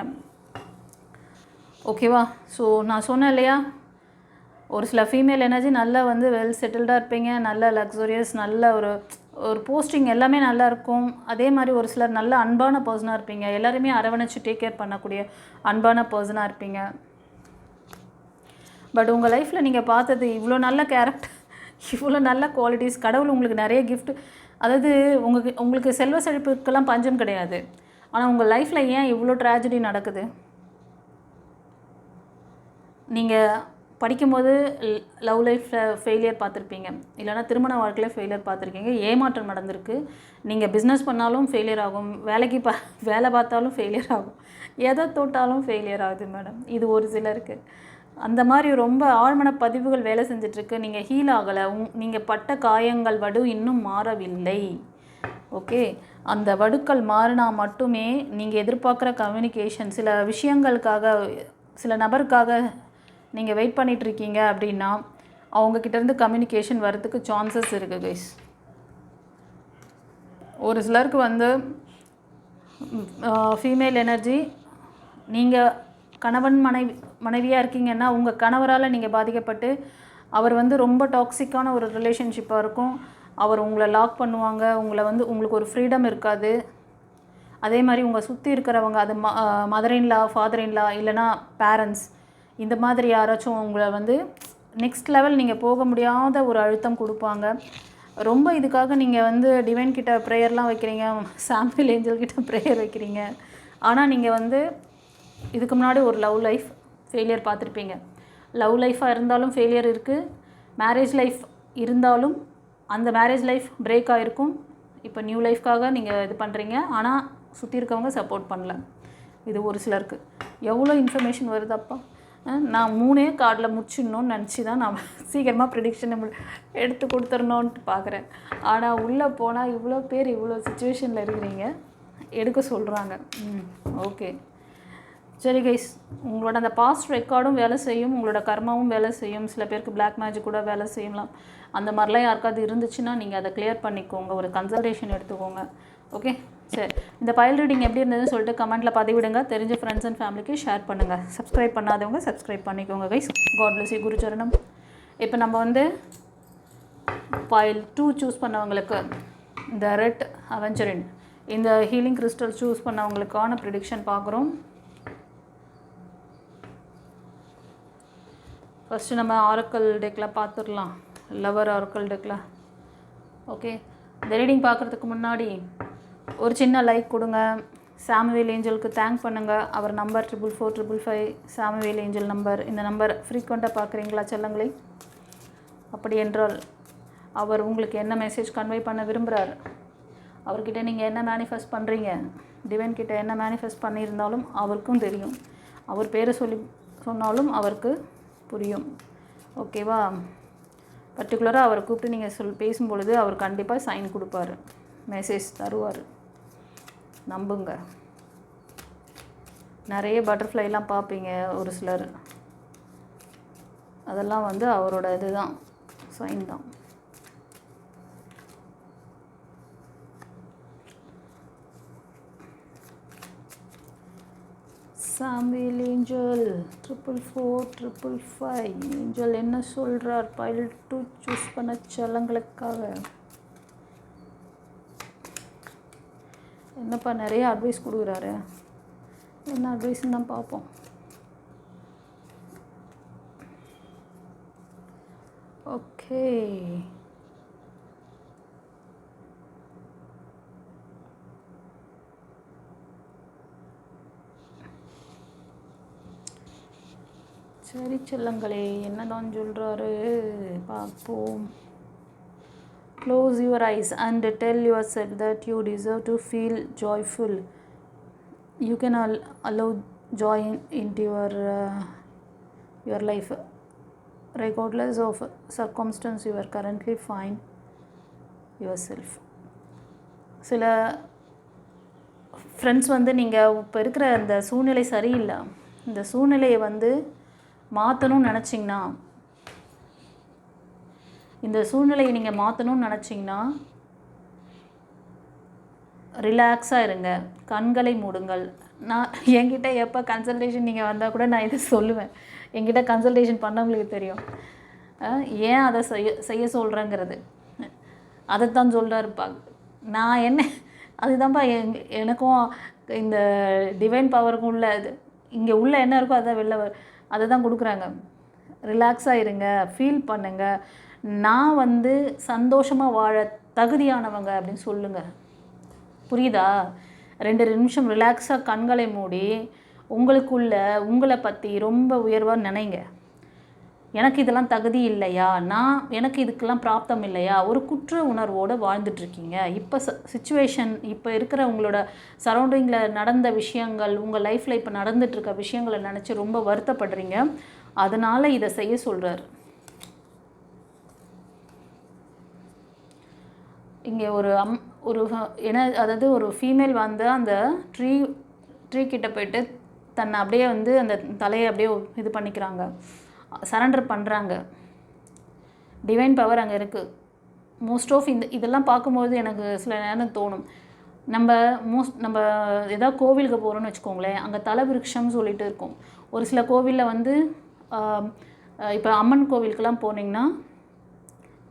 ஓகேவா? ஸோ நான் சொன்னேன் இல்லையா, ஒரு சில ஃபீமேல் எனர்ஜி நல்லா வந்து வெல் செட்டில்டாக இருப்பீங்க, நல்ல லக்ஸூரியஸ், நல்ல ஒரு போஸ்டிங் எல்லாமே நல்லா இருக்கும். அதே மாதிரி ஒரு சிலர் நல்ல அன்பான பர்சனாக இருப்பீங்க, எல்லாருமே அரவணைச்சு டேக் கேர் பண்ணக்கூடிய அன்பான பர்சனாக இருப்பீங்க. பட் உங்கள் லைஃப்பில் நீங்கள் பார்த்தது இவ்வளோ நல்ல கேரக்டர், இவ்வளோ நல்ல குவாலிட்டிஸ், கடவுள் உங்களுக்கு நிறைய கிஃப்ட், அதாவது உங்களுக்கு செல்வ செழிப்புக்கெல்லாம் பஞ்சம் கிடையாது. ஆனால் உங்கள் லைஃப்பில் ஏன் இவ்வளோ ட்ராஜடி நடக்குது? நீங்கள் படிக்கும்போது லவ் லைஃப்பில் ஃபெயிலியர் பார்த்துருப்பீங்க, இல்லைனா திருமண வாழ்க்கையில் ஃபெயிலியர் பார்த்துருக்கீங்க, ஏமாற்றம் நடந்திருக்கு. நீங்கள் பிஸ்னஸ் பண்ணாலும் ஃபெயிலியர் ஆகும், வேலை பார்த்தாலும் ஃபெயிலியர் ஆகும், எதை தொட்டாலும் ஃபெயிலியர் ஆகுது மேடம். இது ஒரு சிலருக்கு. அந்த மாதிரி ரொம்ப ஆழ்மன பதிவுகள் வேலை செஞ்சிட்ருக்கு. நீங்கள் ஹீல் ஆகலை. நீங்கள் பட்ட காயங்கள் வடு இன்னும் மாறவில்லை. ஓகே, அந்த வடுக்கள் மாறினா மட்டுமே நீங்கள் எதிர்பார்க்குற கம்யூனிகேஷன், சில விஷயங்களுக்காக சில நபருக்காக நீங்கள் வெயிட் பண்ணிகிட்ருக்கீங்க அப்படின்னா அவங்கக்கிட்டேருந்து கம்யூனிகேஷன் வரதுக்கு சான்சஸ் இருக்குது கைஸ். ஒரு சிலருக்கு வந்து ஃபீமேல் எனர்ஜி, நீங்கள் கணவன் மனைவியாக இருக்கீங்கன்னா உங்கள் கணவரால் நீங்கள் பாதிக்கப்பட்டு அவர் வந்து ரொம்ப டாக்ஸிக்கான ஒரு ரிலேஷன்ஷிப்பாக இருக்கும். அவர் உங்களை லாக் பண்ணுவாங்க. உங்களை வந்து உங்களுக்கு ஒரு ஃப்ரீடம் இருக்காது. அதே மாதிரி உங்கள் சுற்றி இருக்கிறவங்க, அது மதர் இன்லா, ஃபாதர் இன்லா, இல்லைனா பேரண்ட்ஸ், இந்த மாதிரி யாராச்சும் உங்களை வந்து நெக்ஸ்ட் லெவல் நீங்கள் போக முடியாத ஒரு அழுத்தம் கொடுப்பாங்க. ரொம்ப இதுக்காக நீங்கள் வந்து டிவைன் கிட்ட ப்ரேயர்லாம் வைக்கிறீங்க, சாம்பிள் ஏஞ்சல் கிட்ட ப்ரேயர் வைக்கிறீங்க. ஆனால் நீங்கள் வந்து இதுக்கு முன்னாடி ஒரு லவ் லைஃப் ஃபெயிலியர் பார்த்துருப்பீங்க. லவ் லைஃபாக இருந்தாலும் ஃபெயிலியர் இருக்குது. மேரேஜ் லைஃப் இருந்தாலும் அந்த மேரேஜ் லைஃப் பிரேக் ஆகிருக்கும். இப்போ நியூ லைஃப்காக நீங்கள் இது பண்ணுறீங்க, ஆனால் சுற்றி இருக்கவங்க சப்போர்ட் பண்ணல. இது ஒரு சிலருக்கு. எவ்வளோ இன்ஃபர்மேஷன் வருதப்பா. நான் 3 கார்டில் முடிச்சிடணும்னு நினச்சி தான் நான் சீக்கிரமாக ப்ரிடிக்ஷன் எடுத்து கொடுத்துடணுன்ட்டு பார்க்குறேன். ஆனால் உள்ளே போனால் இவ்வளோ பேர் இவ்வளோ சுச்சுவேஷனில் இருக்கிறீங்க, எடுக்க சொல்கிறாங்க. ஓகே, சரி கைஸ், உங்களோட அந்த பாஸ்ட் ரெக்கார்டும் வேலை செய்யும், உங்களோட கர்மாவும் வேலை செய்யும். சில பேருக்கு பிளாக் மேஜிக் கூட வேலை செய்யலாம். அந்த மாதிரிலாம் யாருக்காவது இருந்துச்சுன்னா நீங்கள் அதை கிளியர் பண்ணிக்கோங்க, ஒரு கன்சல்டேஷன் எடுத்துக்கோங்க. ஓகே, சரி. இந்த பைல் ரீடிங் எப்படி இருந்ததுன்னு சொல்லிட்டு கமெண்ட்டில் பதிவிடுங்க. தெரிஞ்ச ஃப்ரெண்ட்ஸ் அண்ட் ஃபேமிலிக்கு ஷேர் பண்ணுங்கள். சப்ஸ்கிரைப் பண்ணாதவங்க சப்ஸ்கிரைப் பண்ணிக்கோங்க கைஸ். God bless you. குருச்சரணம். இப்போ நம்ம வந்து பைல் 2 சூஸ் பண்ணவங்களுக்கு இந்த ரெட் அவெஞ்சரின், இந்த ஹீலிங் கிறிஸ்டல் சூஸ் பண்ணவங்களுக்கான ப்ரிடிக்ஷன் பார்க்குறோம். ஃபஸ்ட்டு நம்ம ஆரக்கல் டெக்கில் பார்த்துடலாம், லவர் ஆரக்கல் டெக்கில். ஓகே, இந்த ரீடிங் பார்க்குறதுக்கு முன்னாடி ஒரு சின்ன லைக் கொடுங்க. சாமுவேல் ஏஞ்சலுக்கு தேங்க் பண்ணுங்கள். அவர் நம்பர் 44455 சாமுவேல் ஏஞ்சல் நம்பர். இந்த நம்பர் ஃப்ரீக்வெண்ட்டாக பார்க்குறீங்களா செல்லங்களே? அப்படி என்றால் அவர் உங்களுக்கு என்ன மெசேஜ் கன்வே பண்ண விரும்புகிறார், அவர்கிட்ட நீங்கள் என்ன மேனிஃபெஸ்ட் பண்ணுறீங்க, டிவைன் கிட்ட என்ன மேனிஃபெஸ்ட் பண்ணியிருந்தாலும் அவருக்கும் தெரியும். அவர் பேரை சொன்னாலும் அவருக்கு புரியும். ஓகேவா? பர்டிகுலராக அவரை கூப்பிட்டு நீங்கள் பேசும்பொழுது அவர் கண்டிப்பாக சைன் கொடுப்பார், மெசேஜ் தருவார். நம்புங்க. நிறைய பட்டர்ஃப்ளைலாம் பார்ப்பீங்க ஒரு சிலர், அதெல்லாம் வந்து அவரோட இதுதான், சைன் தான். சாம்பிள் ஏஞ்சல் 44455 ஏஞ்சல் என்ன சொல்கிறார் பைல் 2 சூஸ் பண்ண செல்லங்களுக்காக? என்னப்பா நிறைய அட்வைஸ் கொடுக்குறாரு, என்ன அட்வைஸ்ன்னு தான் பார்ப்போம். ஓகே, சரி செல்லங்களே, என்னதான் சொல்கிறாரு பார்ப்போம். Close your eyes and tell yourself that you deserve to feel joyful. You can allow joy into your life, regardless of circumstance you are currently find yourself. சில ஃப்ரெண்ட்ஸ் வந்து நீங்கள் இப்போ இருக்கிற அந்த சூழ்நிலை சரியில்லை, இந்த சூழ்நிலையை வந்து மாற்றணும்னு நினச்சிங்கன்னா, இந்த சூழ்நிலையை நீங்கள் மாற்றணும்னு நினச்சிங்கன்னா ரிலாக்ஸாக இருங்க, கண்களை மூடுங்கள். நான் என்கிட்ட எப்போ கன்சல்டேஷன் நீங்கள் வந்தால் கூட நான் இதை சொல்லுவேன். என்கிட்ட கன்சல்டேஷன் பண்ணவங்களுக்கு தெரியும் ஏன் அதை செய்ய சொல்கிறேங்கிறது. அதைத்தான் சொல்கிறாருப்பா. நான் என்ன அதுதான்ப்பா எனக்கும் இந்த டிவைன் பவருக்கும் உள்ள இது, இங்கே உள்ள என்ன இருக்கோ அதான் வெளில அதை தான் கொடுக்குறாங்க. ரிலாக்ஸாக இருங்க, ஃபீல் பண்ணுங்கள், நான் வந்து சந்தோஷமாக வாழ தகுதியானவங்க அப்படின்னு சொல்லுங்கள். புரியுதா? 2 நிமிஷம் ரிலாக்ஸாக கண்களை மூடி உங்களை பற்றி ரொம்ப உயர்வாக நினைங்க. எனக்கு இதெல்லாம் தகுதி இல்லையா, எனக்கு இதுக்கெல்லாம் பிராப்தம் இல்லையா, ஒரு குற்ற உணர்வோடு வாழ்ந்துட்டுருக்கீங்க. இப்போ சிச்சுவேஷன், இப்போ இருக்கிற உங்களோட சரௌண்டிங்கில் நடந்த விஷயங்கள், உங்கள் லைஃப்பில் இப்போ நடந்துகிட்ருக்க விஷயங்களை நினச்சி ரொம்ப வருத்தப்படுறீங்க. அதனால் இதை செய்ய சொல்கிறார். இங்கே ஒரு அதாவது ஒரு ஃபீமேல் வந்து அந்த ட்ரீ கிட்ட போயிட்டு தன்னை அப்படியே வந்து அந்த தலையை அப்படியே இது பண்ணிக்கிறாங்க, சரண்டர் பண்ணுறாங்க. டிவைன் பவர் அங்கே இருக்குது. மோஸ்ட் ஆஃப் இதெல்லாம் பார்க்கும்போது எனக்கு சில நேரம் தோணும், நம்ம ஏதாவது கோவிலுக்கு போகிறோன்னு வச்சுக்கோங்களேன், அங்கே தலவிருட்சம்னு சொல்லிட்டு இருக்கும். ஒரு சில கோவிலில் வந்து இப்போ அம்மன் கோவிலுக்கெல்லாம் போனீங்கன்னா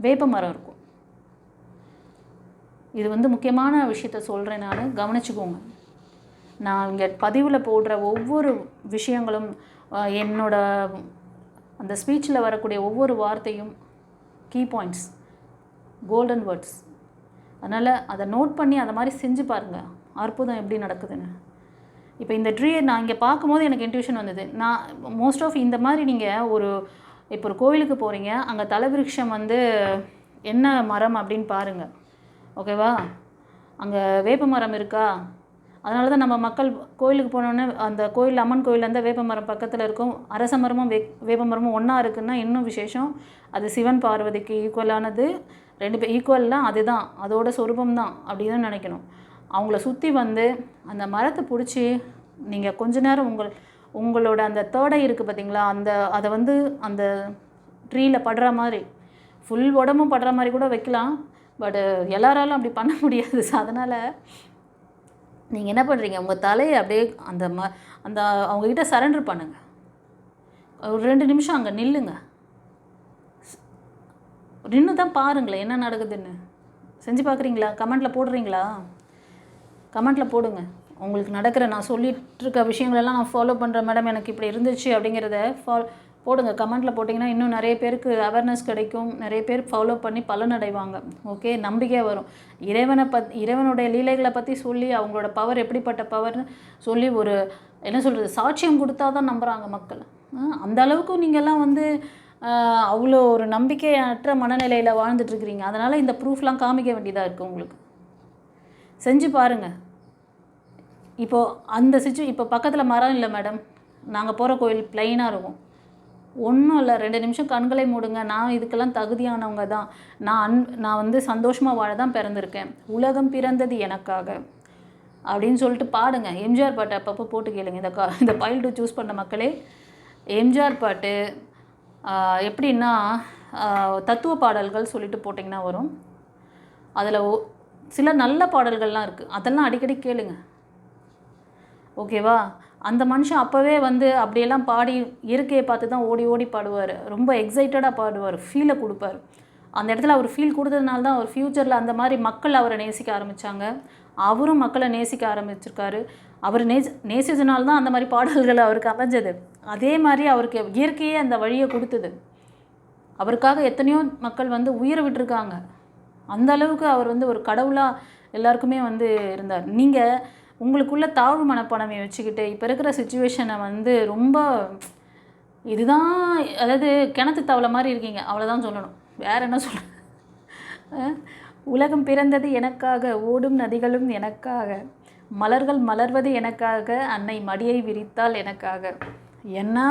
வேப்ப மரம் இருக்கும். இது வந்து முக்கியமான விஷயத்த சொல்கிறேன், நான் கவனிச்சுக்கோங்க. நான் இங்கே பதிவில் போடுற ஒவ்வொரு விஷயங்களும் என்னோட அந்த ஸ்பீச்சில் வரக்கூடிய ஒவ்வொரு வார்த்தையும் கீ பாயிண்ட்ஸ், கோல்டன் வேர்ட்ஸ். அதனால் அதை நோட் பண்ணி அதை மாதிரி செஞ்சு பாருங்கள், அற்புதம் எப்படி நடக்குதுன்னு. இப்போ இந்த ட்ரீயை நான் இங்கே பார்க்கும்போது எனக்கு இன்ட்யூஷன் வந்தது. நான் மோஸ்ட் ஆஃப் இந்த மாதிரி நீங்கள் இப்போ ஒரு கோவிலுக்கு போகிறீங்க, அங்கே தலவிருட்சம் வந்து என்ன மரம் அப்படின்னு பாருங்கள், ஓகேவா? அங்கே வேப்ப மரம் இருக்கா? அதனால தான் நம்ம மக்கள் கோயிலுக்கு போனோன்னே அந்த கோயில், அம்மன் கோயில் அந்த வேப்ப மரம் பக்கத்தில் இருக்கும். அரச மரமும் வேப்ப மரமும் ஒன்றா இருக்குன்னா இன்னும் விசேஷம். அது சிவன் பார்வதிக்கு ஈக்குவலானது, 2 பேர் ஈக்குவல்லாம், அதுதான் அதோட சொரூபம் தான் அப்படி தான் நினைக்கணும். அவங்கள சுற்றி வந்து அந்த மரத்தை பிடிச்சி நீங்கள் கொஞ்ச நேரம் உங்களோட அந்த தேர்டை இருக்குது பார்த்தீங்களா, அதை வந்து அந்த ட்ரீயில் படுற மாதிரி, ஃபுல் உடம்பும் படுற மாதிரி கூட வைக்கலாம். பட் எல்லாராலும் அப்படி பண்ண முடியாது. ஸோ அதனால் நீங்கள் என்ன பண்ணுறீங்க, உங்கள் தலையை அப்படியே அந்த அவங்கக்கிட்ட சரண்டர் பண்ணுங்கள். ஒரு 2 நிமிஷம் அங்கே நில்லுங்க, நின்று தான் பாருங்களேன் என்ன நடக்குதுன்னு. செஞ்சு பார்க்குறீங்களா? கமெண்ட்டில் போடுறீங்களா? கமெண்ட்டில் போடுங்க. உங்களுக்கு நடக்கிற, நான் சொல்லிகிட்ருக்க விஷயங்களெல்லாம் நான் ஃபாலோ பண்ணுறேன் மேடம், எனக்கு இப்படி இருந்துச்சு அப்படிங்கிறத போடுங்க. கமெண்ட்டில் போட்டிங்கன்னா இன்னும் நிறைய பேருக்கு அவேர்னஸ் கிடைக்கும், நிறைய பேர் ஃபாலோ பண்ணி பலனடைவாங்க. ஓகே, நம்பிக்கை வரும். இறைவனுடைய லீலைகளை பற்றி சொல்லி அவங்களோட பவர் எப்படிப்பட்ட பவர்னு சொல்லி ஒரு என்ன சொல்கிறது, சாட்சியம் கொடுத்தா தான் நம்புகிறாங்க மக்கள். அந்த அளவுக்கு நீங்கள்லாம் வந்து அவ்வளோ ஒரு நம்பிக்கையற்ற மனநிலையில் வாழ்ந்துட்டுருக்கிறீங்க. அதனால் இந்த ப்ரூஃப்லாம் காமிக்க வேண்டியதாக இருக்குது உங்களுக்கு. செஞ்சு பாருங்கள். இப்போது அந்த இப்போ பக்கத்தில் மரம் இல்லை மேடம், நாங்கள் போகிற கோயில் ப்ளைனாக இருக்கும், ஒன்றும் இல்லை, 2 நிமிஷம் கண்களை மூடுங்க, நான் இதுக்கெல்லாம் தகுதியானவங்க தான், நான் வந்து சந்தோஷமாக வாழ தான் பிறந்திருக்கேன், உலகம் பிறந்தது எனக்காக அப்படின்னு சொல்லிட்டு பாடுங்க. எம்ஜிஆர் பாட்டு அப்பப்போ போட்டு கேளுங்க. இந்த பைல் டு சூஸ் பண்ண மக்களே, எம்ஜிஆர் பாட்டு எப்படின்னா தத்துவ பாடல்கள் சொல்லிட்டு போட்டிங்கன்னா வரும். அதில் சில நல்ல பாடல்கள்லாம் இருக்குது, அதெல்லாம் அடிக்கடி கேளுங்க, ஓகேவா? அந்த மனுஷன் அப்போவே வந்து அப்படியெல்லாம் பாடி இயற்கையை பார்த்து தான் ஓடி ஓடி பாடுவார், ரொம்ப எக்ஸைட்டடாக பாடுவார், ஃபீலை கொடுப்பார். அந்த இடத்துல அவர் ஃபீல் கொடுத்ததுனால தான் அவர் ஃப்யூச்சரில் அந்த மாதிரி மக்கள் அவரை நேசிக்க ஆரம்பித்தாங்க, அவரும் மக்களை நேசிக்க ஆரம்பிச்சிருக்காரு. அவர் நேசிச்சதுனால தான் அந்த மாதிரி பாடல்கள் அவருக்கு அமைஞ்சது. அதே மாதிரி அவருக்கு இயற்கையே அந்த வழியை கொடுத்தது. அவருக்காக எத்தனையோ மக்கள் வந்து உயிரை விட்டுருக்காங்க. அந்த அளவுக்கு அவர் வந்து ஒரு கடவுளாக எல்லாருக்குமே வந்து இருந்தார். நீங்கள் உங்களுக்குள்ள தாழ்வு மனப்பான்மையை வச்சுக்கிட்டு இப்போ இருக்கிற சுச்சுவேஷனை வந்து ரொம்ப இதுதான், அதாவது கிணத்து தவளை மாதிரி இருக்கீங்க, அவ்வளோதான் சொல்லணும், வேறு என்ன சொல்ல. உலகம் பிறந்தது எனக்காக, ஓடும் நதிகளும் எனக்காக, மலர்கள் மலர்வது எனக்காக, அன்னை மடியை விரித்தால் எனக்காக. ஏன்னா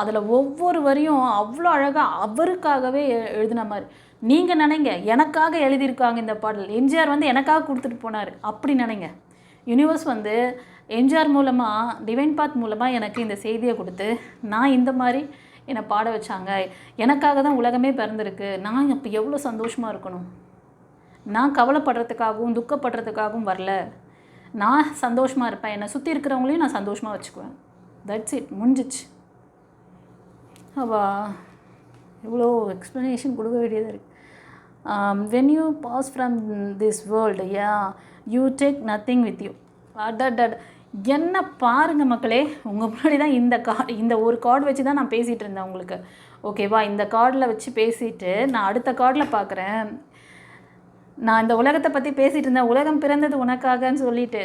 அதில் ஒவ்வொரு வரியும் அவ்வளோ அழகாக அவருக்காகவே எழுதின மாதிரி. நீங்கள் நினைங்க, எனக்காக எழுதியிருக்காங்க இந்த பாடல், எம்ஜிஆர் வந்து எனக்காக கொடுத்துட்டு போனார் அப்படி நினைங்க. யூனிவர்ஸ் வந்து எம்ஜிஆர் மூலமாக, டிவைன் பாத் மூலமாக எனக்கு இந்த செய்தியை கொடுத்து நான் இந்த மாதிரி என்னை பாட வச்சாங்க, எனக்காக தான் உலகமே பிறந்திருக்கு, நான் இப்போ எவ்வளோ சந்தோஷமாக இருக்கணும். நான் கவலைப்படுறதுக்காகவும் துக்கப்படுறதுக்காகவும் வரல, நான் சந்தோஷமாக இருப்பேன், என்னை சுற்றி இருக்கிறவங்களையும் நான் சந்தோஷமாக வச்சுக்குவேன். தட்ஸ் இட், முடிஞ்சிச்சு. அவா இவ்வளோ எக்ஸ்ப்ளனேஷன் கொடுக்க வேண்டியதாக இருக்குது. when you pass from this world, you take nothing with you. என்ன பாருங்கள் மக்களே, உங்கள் முன்னாடி தான் இந்த ஒரு கார்டு வச்சு தான் நான் பேசிகிட்டு இருந்தேன் உங்களுக்கு, ஓகேவா? இந்த கார்டில் வச்சு பேசிவிட்டு நான் அடுத்த கார்டில் பார்க்குறேன். நான் இந்த உலகத்தை பற்றி பேசிகிட்டு இருந்தேன், உலகம் பிறந்தது உனக்காகன்னு சொல்லிட்டு.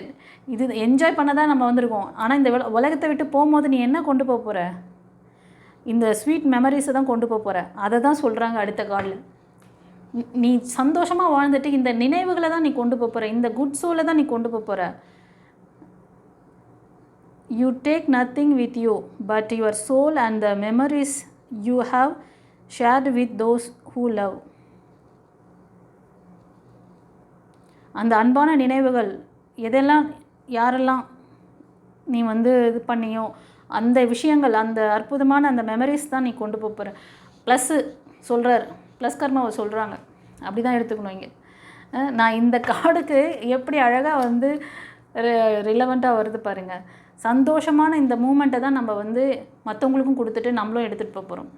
இது என்ஜாய் பண்ண தான் நம்ம வந்திருக்கோம். ஆனால் இந்த உலகத்தை விட்டு போகும்போது நீ என்ன கொண்டு போகிற? இந்த ஸ்வீட் மெமரிஸை தான் கொண்டு போகிற. அதை தான் சொல்கிறாங்க அடுத்த கார்டில். நீ சந்தோஷமாக வாழ்ந்துட்டு இந்த நினைவுகளை தான் நீ கொண்டு போகிற, இந்த குட் சோலை தான் நீ கொண்டு போகிற. You take nothing with you but your soul and the memories you have shared with those who love. அந்த அன்பான நினைவுகள் எதெல்லாம் யாரெல்லாம் நீ வந்து இது பண்ணியோ அந்த விஷயங்கள், அந்த அற்புதமான அந்த மெமரிஸ் தான் நீ கொண்டு போகிற. ப்ளஸ்ஸு சொல்கிறார், ப்ளஸ் கர்மாவை சொல்கிறாங்க. அப்படி தான் எடுத்துக்கணும் இங்கே. நான் இந்த கார்டுக்கு எப்படி அழகாக வந்து ரிலவெண்ட்டாக வருது பாருங்கள். சந்தோஷமான இந்த மூமெண்ட்டை தான் நம்ம வந்து மற்றவங்களுக்கும் கொடுத்துட்டு நம்மளும் எடுத்துகிட்டு போக போகிறோம்.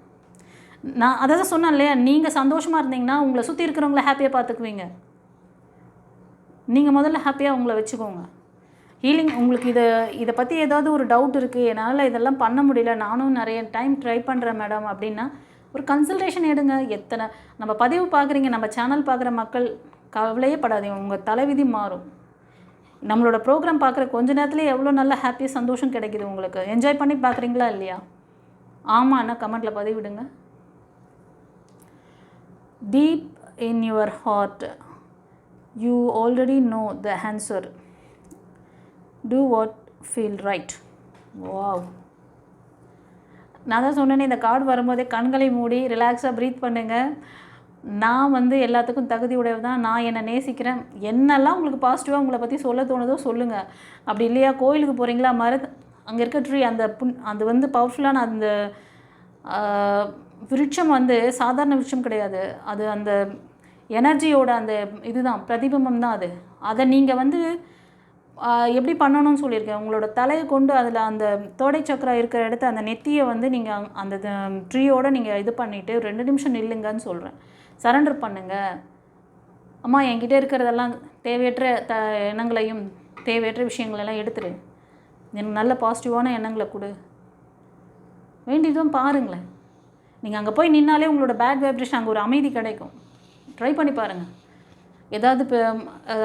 நான் அதை தான் சொன்னேன் இல்லையா, நீங்கள் சந்தோஷமாக இருந்தீங்கன்னா உங்களை சுற்றி இருக்கிறவங்கள ஹாப்பியாக பார்த்துக்குவீங்க. நீங்கள் முதல்ல ஹாப்பியாக உங்களை வச்சுக்கோங்க. ஹீலிங் உங்களுக்கு இதை பற்றி ஏதாவது ஒரு டவுட் இருக்குது, என்னால் இதெல்லாம் பண்ண முடியல, நானும் நிறைய டைம் ட்ரை பண்ணுறேன் மேடம் அப்படின்னா ஒரு கன்சல்டேஷன் எடுங்க. எத்தனை நம்ம பதிவு பார்க்குறீங்க, நம்ம சேனல் பார்க்குற மக்கள் கவலையே படாதீங்க, உங்கள் தலைவிதி மாறும். நம்மளோட ப்ரோக்ராம் பார்க்குற கொஞ்ச நேரத்துலேயே எவ்வளோ நல்ல ஹாப்பியாக சந்தோஷம் கிடைக்குது உங்களுக்கு. என்ஜாய் பண்ணி பார்க்குறீங்களா இல்லையா? ஆமாண்ணா கமெண்ட்டில் பதிவிடுங்க. Deep in your heart you already know the answer. Do what feel right. Wow. நான் தான் சொன்னேனே, இந்த கார்டு வரும்போதே கண்களை மூடி ரிலாக்ஸாக ப்ரீத் பண்ணுங்கள். நான் வந்து எல்லாத்துக்கும் தகுதி உடையது தான், நான் என்னை நேசிக்கிறேன். என்னெல்லாம் உங்களுக்கு பாசிட்டிவாக உங்களை பற்றி சொல்ல தோணுதோ சொல்லுங்கள். அப்படி இல்லையா, கோயிலுக்கு போகிறீங்களா, அங்கே இருக்க ட்ரீ அது வந்து பவர்ஃபுல்லான அந்த விருட்சம் வந்து சாதாரண விருட்சம் கிடையாது. அது அந்த எனர்ஜியோட அந்த இதுதான், பிரதிபிம்பம் தான் அது. அதை நீங்கள் வந்து எப்படி பண்ணணும்னு சொல்லியிருக்கேன். உங்களோட தலையை கொண்டு அதில் அந்த தோடை சக்கரா இருக்கிற இடத்த அந்த நெத்தியை வந்து நீங்கள் அந்த ட்ரீயோடு நீங்கள் இது பண்ணிவிட்டு 2 நிமிஷம் நில்லுங்கன்னு சொல்கிறேன். சரண்டர் பண்ணுங்கள். அம்மா என்கிட்ட இருக்கிறதெல்லாம் தேவையற்ற எண்ணங்களையும் தேவையற்ற விஷயங்களெல்லாம் எடுத்துரு, எனக்கு நல்ல பாசிட்டிவான எண்ணங்களை கொடு, வேண்டியதும் பாருங்களேன். நீங்கள் அங்கே போய் நின்னாலே உங்களோட பேட் வைப்ரேஷன் அங்கே ஒரு அமைதி கிடைக்கும். ட்ரை பண்ணி பாருங்கள். ஏதாவது இப்போ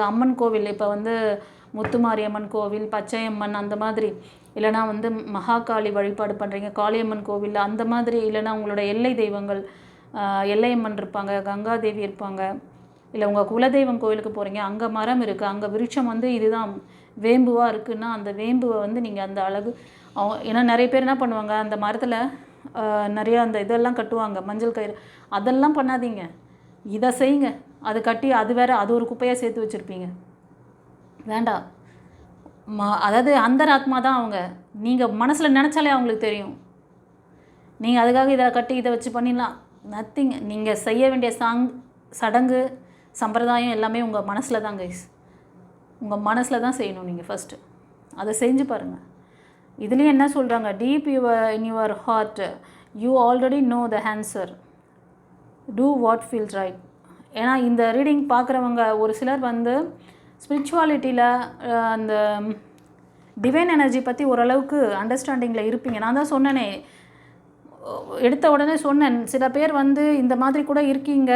அம்மன் கோவில், இப்போ வந்து முத்துமாரியம்மன் கோவில், பச்சையம்மன் அந்த மாதிரி, இல்லைனா வந்து மகாகாளி வழிபாடு பண்ணுறீங்க, காளியம்மன் கோவில் அந்த மாதிரி, இல்லைனா உங்களோட எல்லை தெய்வங்கள், எல்லையம்மன் இருப்பாங்க, கங்காதேவி இருப்பாங்க, இல்லை உங்கள் குலதெய்வம் கோவிலுக்கு போகிறீங்க, அங்கே மரம் இருக்குது, அங்கே விருட்சம் வந்து இதுதான் வேம்புவாக இருக்குன்னா அந்த வேம்புவை வந்து நீங்கள் அந்த அழகு ஏன்னா நிறைய பேர் என்ன பண்ணுவாங்க, அந்த மரத்தில் நிறையா அந்த இதெல்லாம் கட்டுவாங்க, மஞ்சள் கயிறு, அதெல்லாம் பண்ணாதீங்க. இதை செய்யுங்க. அது கட்டி அது வேறு அது ஒரு குப்பையாக சேர்த்து வச்சுருப்பீங்க, வேண்டாம். அதாவது அந்தராத்மா தான் அவங்க. நீங்கள் மனசில் நினச்சாலே அவங்களுக்கு தெரியும். நீங்கள் அதுக்காக இதை கட்டி இதை வச்சு பண்ணிடலாம், நத்திங். நீங்கள் செய்ய வேண்டிய சடங்கு சம்பிரதாயம் எல்லாமே உங்கள் மனசில் தான் கைஸ், உங்கள் மனசில் தான் செய்யணும். நீங்கள் ஃபஸ்ட்டு அதை செஞ்சு பாருங்கள். இதுலேயும் என்ன சொல்கிறாங்க, deep in your heart you already know the answer. Do what feels right. ஏன்னா இந்த ரீடிங் பார்க்குறவங்க ஒரு சிலர் வந்து ஸ்பிரிச்சுவாலிட்டியில் அந்த டிவைன் எனர்ஜி பற்றி ஓரளவுக்கு அண்டர்ஸ்டாண்டிங்கில் இருப்பீங்க. நான் தான் சொன்னேனே, எடுத்த உடனே சொன்னேன், சில பேர் வந்து இந்த மாதிரி கூட இருக்கீங்க,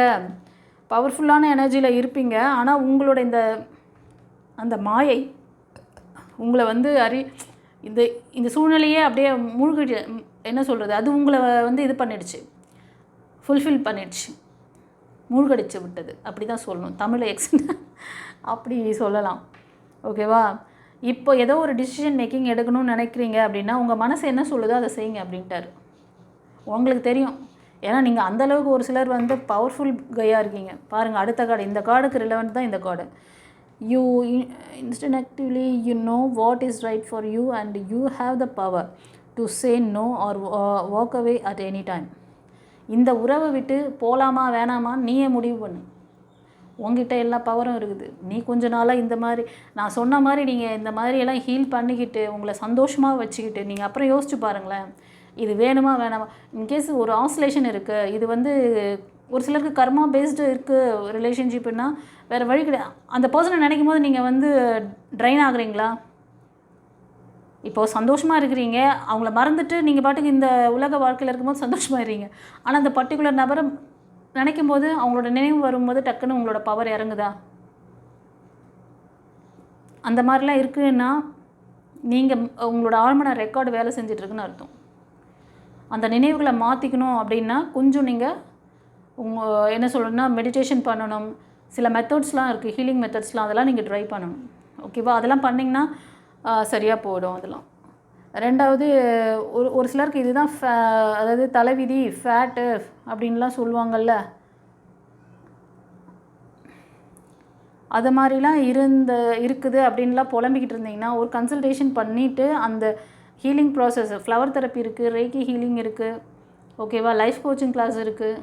பவர்ஃபுல்லான எனர்ஜியில் இருப்பீங்க. ஆனால் உங்களோட அந்த மாயை உங்களை வந்து இந்த சூழ்நிலையே அப்படியே மூழ்கி என்ன சொல்கிறது, அது உங்களை வந்து இது பண்ணிடுச்சு, ஃபுல்ஃபில் பண்ணிடுச்சு, மூழ்கடிச்சு விட்டது, அப்படி தான் சொல்லணும் தமிழ் அப்படி சொல்லலாம். ஓகேவா? இப்போ ஏதோ ஒரு டிசிஷன் மேக்கிங் எடுக்கணும்னு நினைக்கிறீங்க அப்படின்னா உங்கள் மனசு என்ன சொல்லுதோ அதை செய்யுங்க அப்படின்ட்டார். உங்களுக்கு தெரியும். ஏன்னா நீங்கள் அந்தளவுக்கு ஒரு சிலர் வந்து பவர்ஃபுல் கையாக இருக்கீங்க. பாருங்கள் அடுத்த கார்டு, இந்த கார்டுக்கு ரிலவெண்ட் தான் இந்த card. You instinctively you know what is right for you and you have the power to say no or walk away at any time. இந்த உறவை விட்டு போகலாமா வேணாமா நீயே முடிவு பண்ணு. உங்ககிட்ட எல்லா பவரும் இருக்குது. நீ கொஞ்ச நாளாக இந்த மாதிரி நான் சொன்ன மாதிரி நீங்கள் இந்த மாதிரியெல்லாம் ஹீல் பண்ணிக்கிட்டு உங்களை சந்தோஷமாக வச்சுக்கிட்டு நீங்கள் அப்புறம் யோசிச்சு பாருங்களேன், இது வேணுமா வேணாமா. இன்கேஸ் ஒரு ஆசிலேஷன் இருக்குது, இது வந்து ஒரு சிலருக்கு கர்மா பேஸ்டு இருக்குது ரிலேஷன்ஷிப்னா வேறு வழி கிடையாது. அந்த பர்சனை நினைக்கும் போது நீங்கள் வந்து ட்ரைன் ஆகுறீங்களா? இப்போது சந்தோஷமாக இருக்கிறீங்க, அவங்கள மறந்துட்டு நீங்கள் பாட்டுக்கு இந்த உலக வாழ்க்கையில் இருக்கும்போது சந்தோஷமாக இருங்க. ஆனால் அந்த பர்டிகுலர் நபரை நினைக்கும் போது அவங்களோட நினைவு வரும்போது டக்குன்னு உங்களோட பவர் இறங்குதா? அந்த மாதிரிலாம் இருக்குன்னா நீங்கள் உங்களோட ஆழ்மன ரெக்கார்டு வேலை செஞ்சிட்ருக்குன்னு அர்த்தம். அந்த நினைவுகளை மாற்றிக்கணும் அப்படின்னா கொஞ்சம் நீங்கள் என்ன சொல்லணும்னா மெடிடேஷன் பண்ணணும். சில மெத்தட்ஸ்லாம் இருக்குது, ஹீலிங் மெத்தட்ஸ்லாம், அதெல்லாம் நீங்கள் ட்ரை பண்ணணும். ஓகேவா? அதெல்லாம் பண்ணிங்கன்னா சரியாக போயிடும். அதெல்லாம் ரெண்டாவது ஒரு சிலருக்கு இதுதான் அதாவது தலைவிதி ஃபேட்டு அப்படின்லாம் சொல்லுவாங்கள்ல, அது மாதிரிலாம் இருக்குது அப்படின்லாம் புலம்பிக்கிட்டு இருந்தீங்கன்னா ஒரு கன்சல்டேஷன் பண்ணிவிட்டு அந்த ஹீலிங் ப்ராசஸ், ஃப்ளவர் தெரப்பி இருக்குது, ரேக்கி ஹீலிங் இருக்குது, ஓகேவா, லைஃப் கோச்சிங் கிளாஸ் இருக்குது,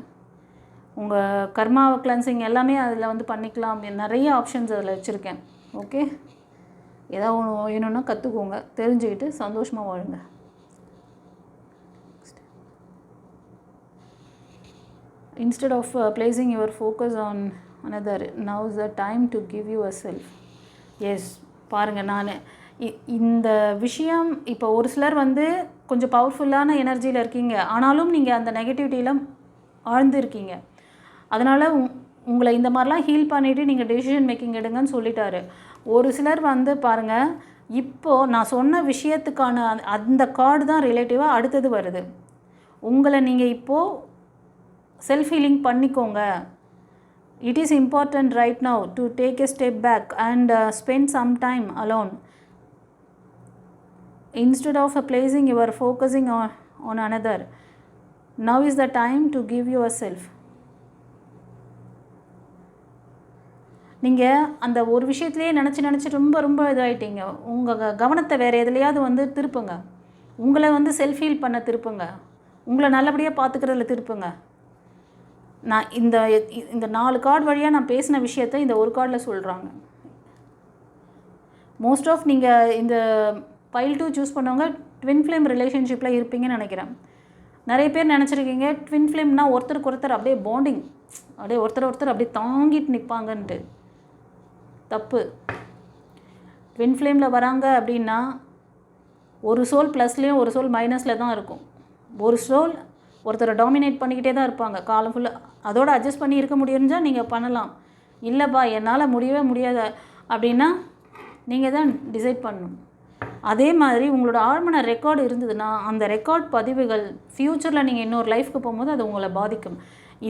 உங்கள் கர்மா கிளென்சிங் எல்லாமே அதில் வந்து பண்ணிக்கலாம். நிறைய ஆப்ஷன்ஸ் அதில் வச்சுருக்கேன். ஓகே, ஏதாவது ஒன்று வேணும்னா கற்றுக்கோங்க, தெரிஞ்சுக்கிட்டு சந்தோஷமாக வாழுங்க. Instead of placing your focus on another, now is the time to give you a self. Yes, பாருங்கள், நான் இந்த விஷயம் இப்போ ஒரு சிலர் வந்து கொஞ்சம் பவர்ஃபுல்லான எனர்ஜியில் இருக்கீங்க, ஆனாலும் நீங்கள் அந்த நெகட்டிவிட்டியில் ஆழ்ந்து இருக்கீங்க. அதனால் உங்களை இந்த மாதிரிலாம் ஹீல் பண்ணிவிட்டு நீங்கள் டெசிஷன் மேக்கிங் எடுங்கன்னு சொல்லிட்டாரு. ஒரு சிலர் வந்து பாருங்கள், இப்போது நான் சொன்ன விஷயத்துக்கான அந்த கார்டு தான் ரிலேட்டிவாக அடுத்தது வருது. உங்களை நீங்கள் இப்போது செல்ஃப் ஹீலிங் பண்ணிக்கோங்க. It is important right now to take a step back and spend some time alone instead of placing your focusing on another. Now is the time to give yourself. நீங்கள் அந்த ஒரு விஷயத்துலேயே நினச்சி ரொம்ப ரொம்ப இதாகிட்டீங்க. உங்கள் கவனத்தை வேறு எதுலையாவது வந்து திருப்புங்க. உங்களை வந்து செல்ஃப் ஹீல் பண்ண திருப்புங்க. உங்களை நல்லபடியாக பார்த்துக்கிறதுல திருப்புங்க. நான் இந்த 4 கார்டு வழியாக நான் பேசின விஷயத்தை இந்த ஒரு கார்டில் சொல்கிறாங்க. மோஸ்ட் ஆஃப் நீங்கள் இந்த பைல் 2 சூஸ் பண்ணவங்க ட்வின் ஃப்ளேம் ரிலேஷன்ஷிப்பில் இருப்பீங்கன்னு நினைக்கிறேன். நிறைய பேர் நினச்சிருக்கீங்க ட்வின் ஃப்ளேம்னால் ஒருத்தருக்கு ஒருத்தர் அப்படியே பாண்டிங், அப்படியே ஒருத்தர் அப்படியே தாங்கிட்டு நிற்பாங்கன்ட்டு. தப்பு. ட்வின் ஃப்ளேமில் வராங்க அப்படின்னா ஒரு சோல் ப்ளஸ்லேயும் ஒரு சோல் மைனஸில் தான் இருக்கும். ஒரு சோல் ஒருத்தரை டாமினேட் பண்ணிக்கிட்டே தான் இருப்பாங்க காலம் ஃபுல்லாக. அதோடு அட்ஜஸ்ட் பண்ணி இருக்க முடியும்னா நீங்கள் பண்ணலாம். இல்லைப்பா என்னால் முடியவே முடியாது அப்படின்னா நீங்கள் தான் டிசைட் பண்ணணும். அதே மாதிரி உங்களோட ஆழ்மன ரெக்கார்டு இருந்ததுன்னா அந்த ரெக்கார்ட் பதிவுகள் ஃப்யூச்சரில் நீங்கள் இன்னொரு லைஃப்க்கு போகும்போது அது உங்களை பாதிக்கும்.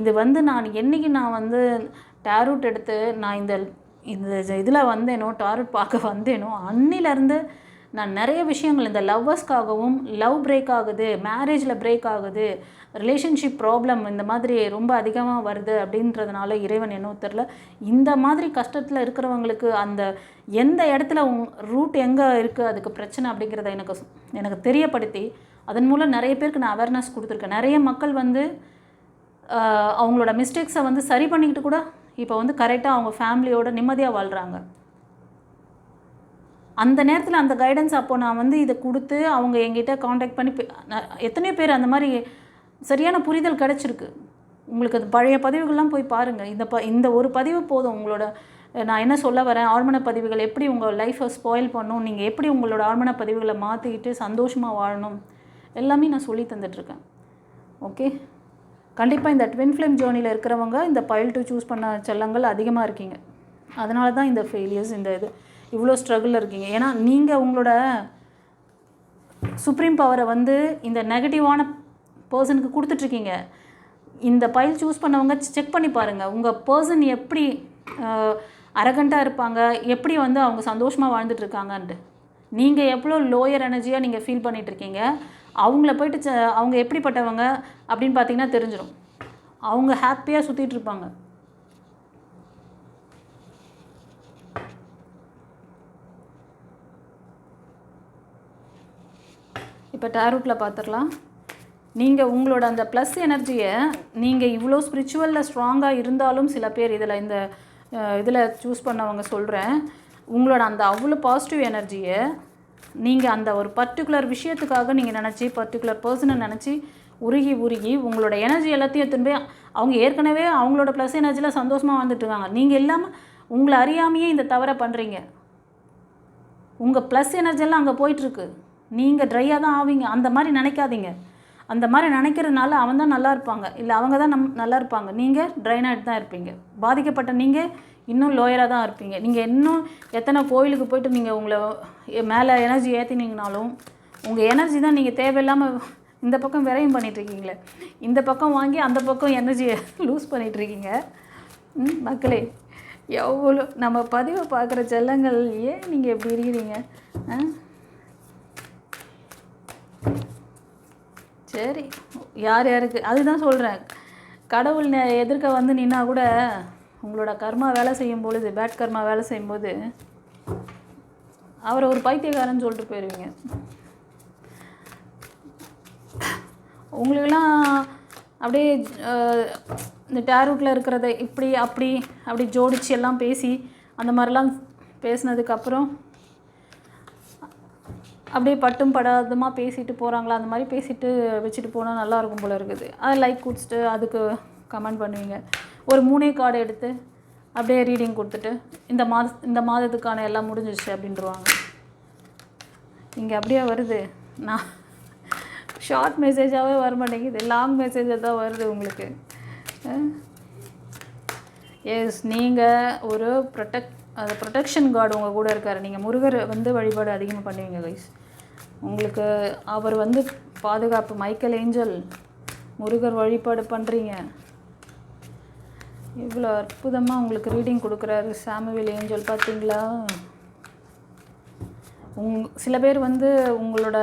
இது வந்து நான் என்றைக்கு நான் வந்து டேரூட் எடுத்து நான் இந்த இதில் வந்தேனோ, டாரட் பார்க்க வந்தேனோ, அன்னிலேருந்து நான் நிறைய விஷயங்கள் இந்த லவ்வர்ஸ்க்காகவும் லவ் பிரேக் ஆகுது, மேரேஜில் பிரேக் ஆகுது, ரிலேஷன்ஷிப் ப்ராப்ளம் இந்த மாதிரி ரொம்ப அதிகமாக வருது அப்படின்றதுனால இறைவன் என்ன தெரில, இந்த மாதிரி கஷ்டத்தில் இருக்கிறவங்களுக்கு அந்த எந்த இடத்துல ரூட் எங்கே இருக்குது அதுக்கு பிரச்சனை அப்படிங்கிறத எனக்கு தெரியப்படுத்தி அதன் மூலம் நிறைய பேருக்கு நான் அவேர்னஸ் கொடுத்துருக்கேன். நிறைய மக்கள் வந்து அவங்களோட மிஸ்டேக்ஸை வந்து சரி பண்ணிக்கிட்டு கூட இப்போ வந்து கரெக்டாக அவங்க ஃபேமிலியோட நிம்மதியாக வாழ்கிறாங்க. அந்த நேரத்தில் அந்த கைடன்ஸ் அப்போது நான் வந்து இதை கொடுத்து அவங்க எங்கிட்ட காண்டாக்ட் பண்ணி எத்தனையோ பேர் அந்த மாதிரி சரியான புரிதல் கிடச்சிருக்கு. உங்களுக்கு அது பழைய பதிவுகள்லாம் போய் பாருங்கள். இந்த ஒரு பதிவு போதும் உங்களோட நான் என்ன சொல்ல வரேன், ஆழ்மன பதிவுகள் எப்படி உங்கள் லைஃப்பை ஸ்பாயில் பண்ணணும், நீங்கள் எப்படி உங்களோட ஆழ்மன பதிவுகளை மாற்றிக்கிட்டு சந்தோஷமாக வாழணும் எல்லாமே நான் சொல்லி தந்துட்டுருக்கேன். ஓகே, கண்டிப்பாக இந்த ட்வின் ஃப்ளேம் ஜேர்னியில் இருக்கிறவங்க இந்த பைல் 2 சூஸ் பண்ண செல்லங்கள் அதிகமாக இருக்கீங்க. அதனால தான் இந்த ஃபெயிலியர்ஸ், இந்த இவ்வளோ ஸ்ட்ரகிளில் இருக்கீங்க. ஏன்னா நீங்கள் உங்களோட சுப்ரீம் பவரை வந்து இந்த நெகட்டிவான பர்சனுக்கு கொடுத்துட்ருக்கீங்க. இந்த பைல் சூஸ் பண்ணவங்க செக் பண்ணி பாருங்கள், உங்கள் பர்சன் எப்படி அரகண்ட்டாக இருப்பாங்க, எப்படி வந்து அவங்க சந்தோஷமாக வாழ்ந்துட்டுருக்காங்கன்ட்டு. நீங்கள் எவ்வளோ லோயர் எனர்ஜியாக நீங்கள் ஃபீல் பண்ணிகிட்ருக்கீங்க, அவங்கள போய்ட்டு அவங்க எப்படிப்பட்டவங்க அப்படின்னு பார்த்தீங்கன்னா தெரிஞ்சிடும். அவங்க ஹாப்பியாக சுற்றிட்டுருப்பாங்க. இப்போ டேரூட்டில் பார்த்துடலாம். நீங்கள் உங்களோட அந்த ப்ளஸ் எனர்ஜியை நீங்கள் இவ்வளோ ஸ்பிரிச்சுவலில் ஸ்ட்ராங்காக இருந்தாலும் சில பேர் இதில் சூஸ் பண்ணவங்க சொல்கிறேன், உங்களோட அந்த அவ்வளோ பாசிட்டிவ் எனர்ஜியை நீங்கள் அந்த ஒரு பர்டிகுலர் விஷயத்துக்காக நீங்கள் நினச்சி பர்டிகுலர் பர்சனை நினச்சி உருகி உங்களோட எனர்ஜி எல்லாத்தையும் திரும்பி அவங்க ஏற்கனவே அவங்களோட ப்ளஸ் எனர்ஜியில் சந்தோஷமாக வந்துட்டுருக்காங்க. நீங்கள் இல்லாமல் உங்களை அறியாமையே இந்த தவறை பண்ணுறீங்க. உங்கள் ப்ளஸ் எனர்ஜியெல்லாம் அங்கே போயிட்டுருக்கு, நீங்கள் ட்ரையாக தான் ஆவீங்க. அந்த மாதிரி நினைக்காதீங்க. அந்த மாதிரி நினைக்கிறதுனால அவன் தான் நல்லா இருப்பாங்க, இல்லை அவங்க தான் நல்லா இருப்பாங்க. நீங்கள் ட்ரைனாகிட்டு தான் இருப்பீங்க. பாதிக்கப்பட்ட நீங்கள் இன்னும் லோயராக தான் இருப்பீங்க. நீங்கள் இன்னும் எத்தனை கோயிலுக்கு போய்ட்டு நீங்கள் உங்களை மேலே எனர்ஜி ஏற்றினீங்கனாலும் உங்கள் எனர்ஜி தான் நீங்கள் தேவையில்லாமல் இந்த பக்கம் விரையும் பண்ணிகிட்ருக்கீங்களே, இந்த பக்கம் வாங்கி அந்த பக்கம் எனர்ஜியை லூஸ் பண்ணிகிட்ருக்கீங்க. மக்களே, எவ்வளோ நம்ம பதிவை பார்க்குற செல்லங்கள், ஏன் நீங்கள் எப்படி இருக்கிறீங்க? சரி, யார் யாருக்கு அதுதான் சொல்கிறேன். கடவுள் எதிர்க்க வந்து நின்னா கூட உங்களோட கர்மா வேலை செய்யும் பொழுது, பேட் கர்மா வேலை செய்யும்போது அவரை ஒரு பைத்தியக்காரன்னு சொல்லிட்டு போயிடுவீங்க. உங்களுக்கெல்லாம் அப்படியே இந்த டேரூட்டில் இருக்கிறத இப்படி அப்படி ஜோடிச்சு எல்லாம் பேசி அந்த மாதிரிலாம் பேசினதுக்கப்புறம் அப்படியே பட்டும் படாதமாக பேசிட்டு போகிறாங்களா, அந்த மாதிரி பேசிட்டு வச்சுட்டு போனால் நல்லாயிருக்கும் போல இருக்குது. அதை லைக் கொடுத்துட்டு அதுக்கு கமெண்ட் பண்ணுவீங்க. ஒரு 3 கார்டு எடுத்து அப்படியே ரீடிங் கொடுத்துட்டு இந்த மாதத்துக்கான எல்லாம் முடிஞ்சிச்சு அப்படின்ட்டுருவாங்க. இங்கே அப்படியே வருது. நான் ஷார்ட் மெசேஜாகவே வர மாட்டேங்குது, லாங் மெசேஜாக தான் வருது உங்களுக்கு. எஸ், நீங்கள் ஒரு ப்ரொடெக்ஷன் கார்டு உங்கள் கூட இருக்கார். நீங்கள் முருகர் வந்து வழிபாடு அதிகமாக பண்ணுவீங்க கைஸ். உங்களுக்கு அவர் வந்து பாதுகாப்பு, மைக்கேல் ஏஞ்சல் முருகர் வழிபாடு பண்ணுறீங்க. இவ்வளோ அற்புதமாக உங்களுக்கு ரீடிங் கொடுக்குறாரு சாமுவேல் ஏஞ்சல், பார்த்தீங்களா? சில பேர் வந்து உங்களோட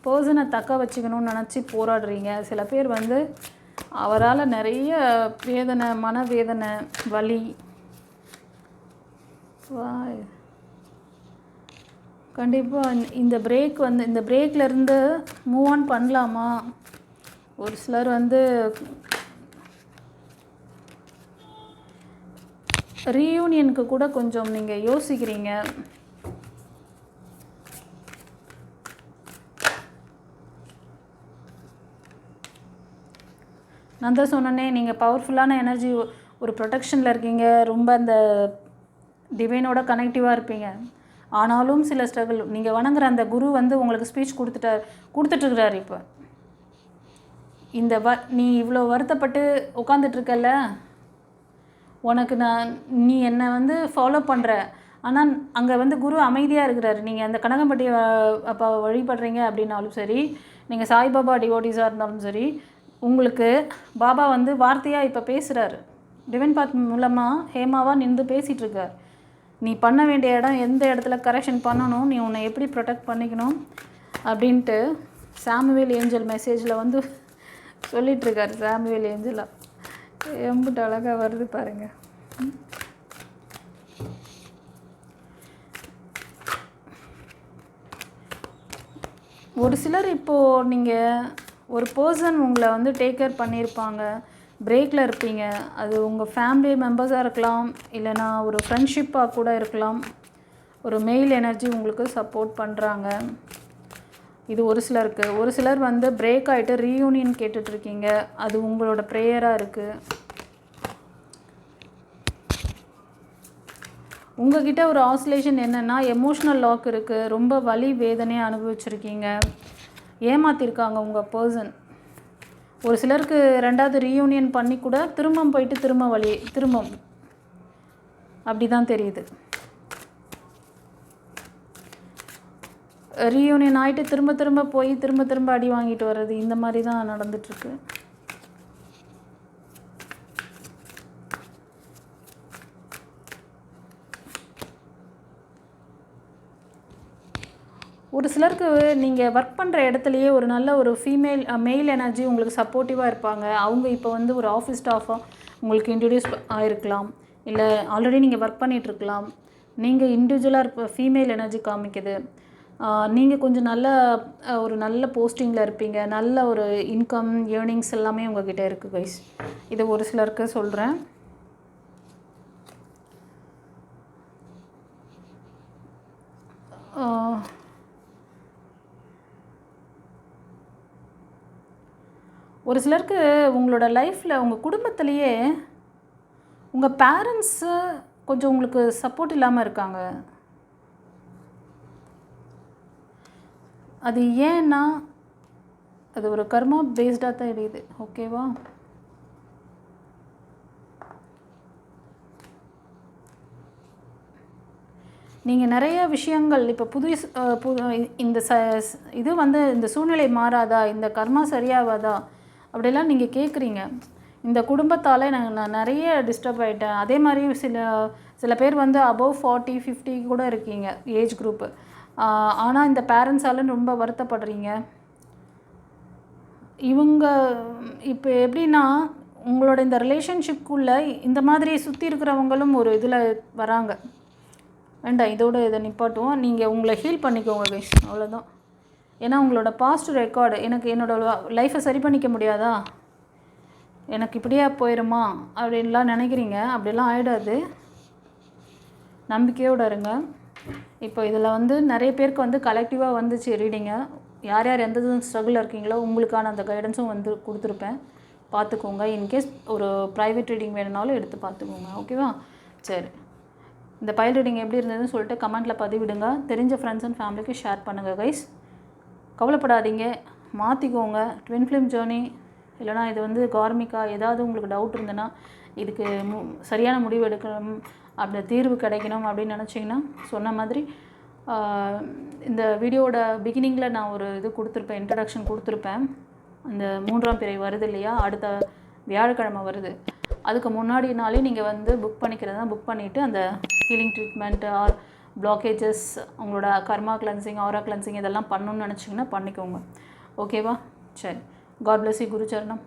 பர்சனை தக்க வச்சுக்கணும்னு நினச்சி போராடுறீங்க. சில பேர் வந்து அவரால் நிறைய வேதனை, மனவேதனை, வலி. கண்டிப்பாக இந்த பிரேக் வந்து இந்த பிரேக்லேருந்து மூவ் ஆன் பண்ணலாமா? ஒரு சிலர் வந்து ரீயூனியனுக்கு கூட கொஞ்சம் நீங்கள் யோசிக்கிறீங்க. நான் தான் சொன்னேனே, நீங்கள் பவர்ஃபுல்லான எனர்ஜி, ஒரு ப்ரொடெக்ஷனில் இருக்கீங்க, ரொம்ப அந்த டிவைனோட கனெக்டிவாக இருப்பீங்க. ஆனாலும் சில ஸ்ட்ரகிள், நீங்கள் வணங்குற அந்த குரு வந்து உங்களுக்கு ஸ்பீச் கொடுத்துட்ருக்கிறாரு. இப்போ இந்த நீ இவ்வளோ வருத்தப்பட்டு உட்காந்துட்ருக்கல, உனக்கு நீ என்னை வந்து ஃபாலோ பண்ணுற, ஆனால் அங்கே வந்து குரு அமைதியாக இருக்கிறாரு. நீங்கள் அந்த கனகம்பட்டி அப்போ வழிபடுறீங்க அப்படின்னாலும் சரி, நீங்கள் சாய்பாபா டிவோட்டிஸாக இருந்தாலும் சரி, உங்களுக்கு பாபா வந்து வார்த்தையாக இப்போ பேசுகிறாரு. டிவைன் பாத் மூலமாக ஹேமாவாக நின்று பேசிகிட்ருக்கார். நீ பண்ண வேண்டிய இடம், எந்த இடத்துல கரெக்ஷன் பண்ணணும், நீ உன்னை எப்படி ப்ரொடெக்ட் பண்ணிக்கணும் அப்படின்ட்டு சாமுவேல் ஏஞ்சல் மெசேஜில் வந்து சொல்லிகிட்ருக்காரு. சாமுவேல் ஏஞ்சலாக எம்பிட்டு அழகாக வருது பாருங்கள். ஒரு சிலர் இப்போது நீங்கள் ஒரு பர்சன் உங்களை வந்து டேக் கேர் பண்ணியிருப்பாங்க, பிரேக்கில் இருப்பீங்க. அது உங்கள் ஃபேமிலி மெம்பர்ஸாக இருக்கலாம், இல்லைனா ஒரு ஃப்ரெண்ட்ஷிப்பாக கூட இருக்கலாம். ஒரு மெயில் எனர்ஜி உங்களுக்கு சப்போர்ட் பண்ணுறாங்க. இது ஒரு சிலருக்கு. ஒரு சிலர் வந்து பிரேக் ஆகிட்டு ரீயூனியன் கேட்டுட்ருக்கீங்க, அது உங்களோட ப்ரேயராக இருக்குது. உங்ககிட்ட ஒரு ஆசிலேஷன் என்னென்னா, எமோஷ்னல் லாக் இருக்குது, ரொம்ப வலி வேதனையை அனுபவிச்சிருக்கீங்க, ஏமாற்றிருக்காங்க உங்கள் பர்சன். ஒரு சிலருக்கு 2வது ரீயூனியன் பண்ணி கூட திரும்ப போயிட்டு திரும்ப அப்படி தான் தெரியுது. ரீயூனியன் ஆகிட்டு திரும்ப போய் திரும்ப அடி வாங்கிட்டு வர்றது, இந்த மாதிரி தான் நடந்துட்டுருக்கு. ஒரு சிலருக்கு நீங்கள் ஒர்க் பண்ணுற இடத்துலையே ஒரு நல்ல ஒரு மெயில் எனர்ஜி உங்களுக்கு சப்போர்ட்டிவாக இருப்பாங்க. அவங்க இப்போ வந்து ஒரு ஆஃபீஸ் ஸ்டாஃபாக உங்களுக்கு இன்ட்ரடியூஸ் ஆகிருக்கலாம், இல்லை ஆல்ரெடி நீங்கள் ஒர்க் பண்ணிகிட்ருக்கலாம். நீங்கள் இண்டிவிஜுவலாக ஃபீமேல் எனர்ஜி காமிக்குது. நீங்கள் கொஞ்சம் ஒரு நல்ல போஸ்டிங்கில் இருப்பீங்க, நல்ல ஒரு இன்கம் ஏர்னிங்ஸ் எல்லாமே உங்கள்கிட்ட இருக்குது கைஸ். இது ஒரு சிலருக்கு சொல்கிறேன். ஒரு சிலருக்கு உங்களோட லைஃப்பில், உங்கள் குடும்பத்திலேயே உங்கள் பேரண்ட்ஸு கொஞ்சம் உங்களுக்கு சப்போர்ட் இல்லாமல் இருக்காங்க. அது ஏன்னா அது ஒரு கர்மா பேஸ்டாக தான் இருக்குது. ஓகேவா? நீங்கள் நிறைய விஷயங்கள் இப்போ இந்த இது வந்து இந்த சூழ்நிலை மாறாதா, இந்த கர்மா சரியாகாதா அப்படிலாம் நீங்கள் கேட்குறீங்க. இந்த குடும்பத்தால் நான் நிறைய டிஸ்டர்ப் ஆகிட்டேன். அதே மாதிரி சில பேர் வந்து அபவ் 40, 50 கூட இருக்கீங்க ஏஜ் குரூப்பு. ஆனால் இந்த பேரண்ட்ஸால் ரொம்ப வருத்தப்படுறீங்க. இவங்க இப்போ எப்படின்னா உங்களோட இந்த ரிலேஷன்ஷிப்குள்ளே இந்த மாதிரி சுற்றி இருக்கிறவங்களும் ஒரு இதில் வராங்க. வேண்டாம், இதோட இதை நிப்பாட்டுவோம். நீங்கள் உங்களை ஹீல் பண்ணிக்கோங்க கைஸ், அவ்வளோதான். ஏன்னா உங்களோட பாஸ்ட் ரெக்கார்டு எனக்கு என்னோடய லைஃப்பை சரி பண்ணிக்க முடியாதா, எனக்கு இப்படியே போயிடுமா அப்படின்லாம் நினைக்கிறீங்க. அப்படிலாம் ஆகிடாது, நம்பிக்கையோடு இருங்க. இப்போ இதில் வந்து நிறைய பேருக்கு வந்து கலெக்டிவாக வந்துச்சு ரீடிங்க. யார் யார் எந்த ஸ்ட்ரகிளில் இருக்கீங்களோ உங்களுக்கான அந்த கைடன்ஸும் வந்து கொடுத்துருப்பேன், பார்த்துக்கோங்க. இன்கேஸ் ஒரு ப்ரைவேட் ரீடிங் வேணுனாலும் எடுத்து பார்த்துக்கோங்க, ஓகேவா? சரி, இந்த பைல் ரீடிங் எப்படி இருந்ததுன்னு சொல்லிட்டு கமெண்ட்டில் பதிவிடுங்க. தெரிஞ்ச ஃப்ரெண்ட்ஸ் அண்ட் ஃபேமிலிக்கு ஷேர் பண்ணுங்கள் கைஸ். கவலைப்படாதீங்க, மாற்றிக்கோங்க. ட்வின் ஃப்ளேம் ஜேர்னி இல்லைனா இது வந்து கார்மிக்கா, ஏதாவது உங்களுக்கு டவுட் இருந்ததுன்னா, இதுக்கு சரியான முடிவு எடுக்கணும், அப்படி தீர்வு கிடைக்கணும் அப்படின்னு நினச்சிங்கன்னா சொன்ன மாதிரி இந்த வீடியோட பிகினிங்கில் நான் ஒரு இது கொடுத்துருப்பேன், இன்ட்ரடக்ஷன் கொடுத்துருப்பேன். அந்த 3ஆம் பிறை வருது இல்லையா, அடுத்த வியாழக்கிழமை வருது. அதுக்கு முன்னாடி நாளே நீங்கள் வந்து புக் பண்ணிக்கிறதா புக் பண்ணிவிட்டு அந்த ஹீலிங் ட்ரீட்மெண்ட் ஆர் பிளாக்கேஜஸ், உங்களோட கர்மா கிளென்சிங், ஆரா கிளென்சிங் இதெல்லாம் பண்ணணும்னு நினச்சிங்கன்னா பண்ணிக்கோங்க, ஓகேவா? சரி, காட் பிளஸ் யூ. குருச்சரணம்.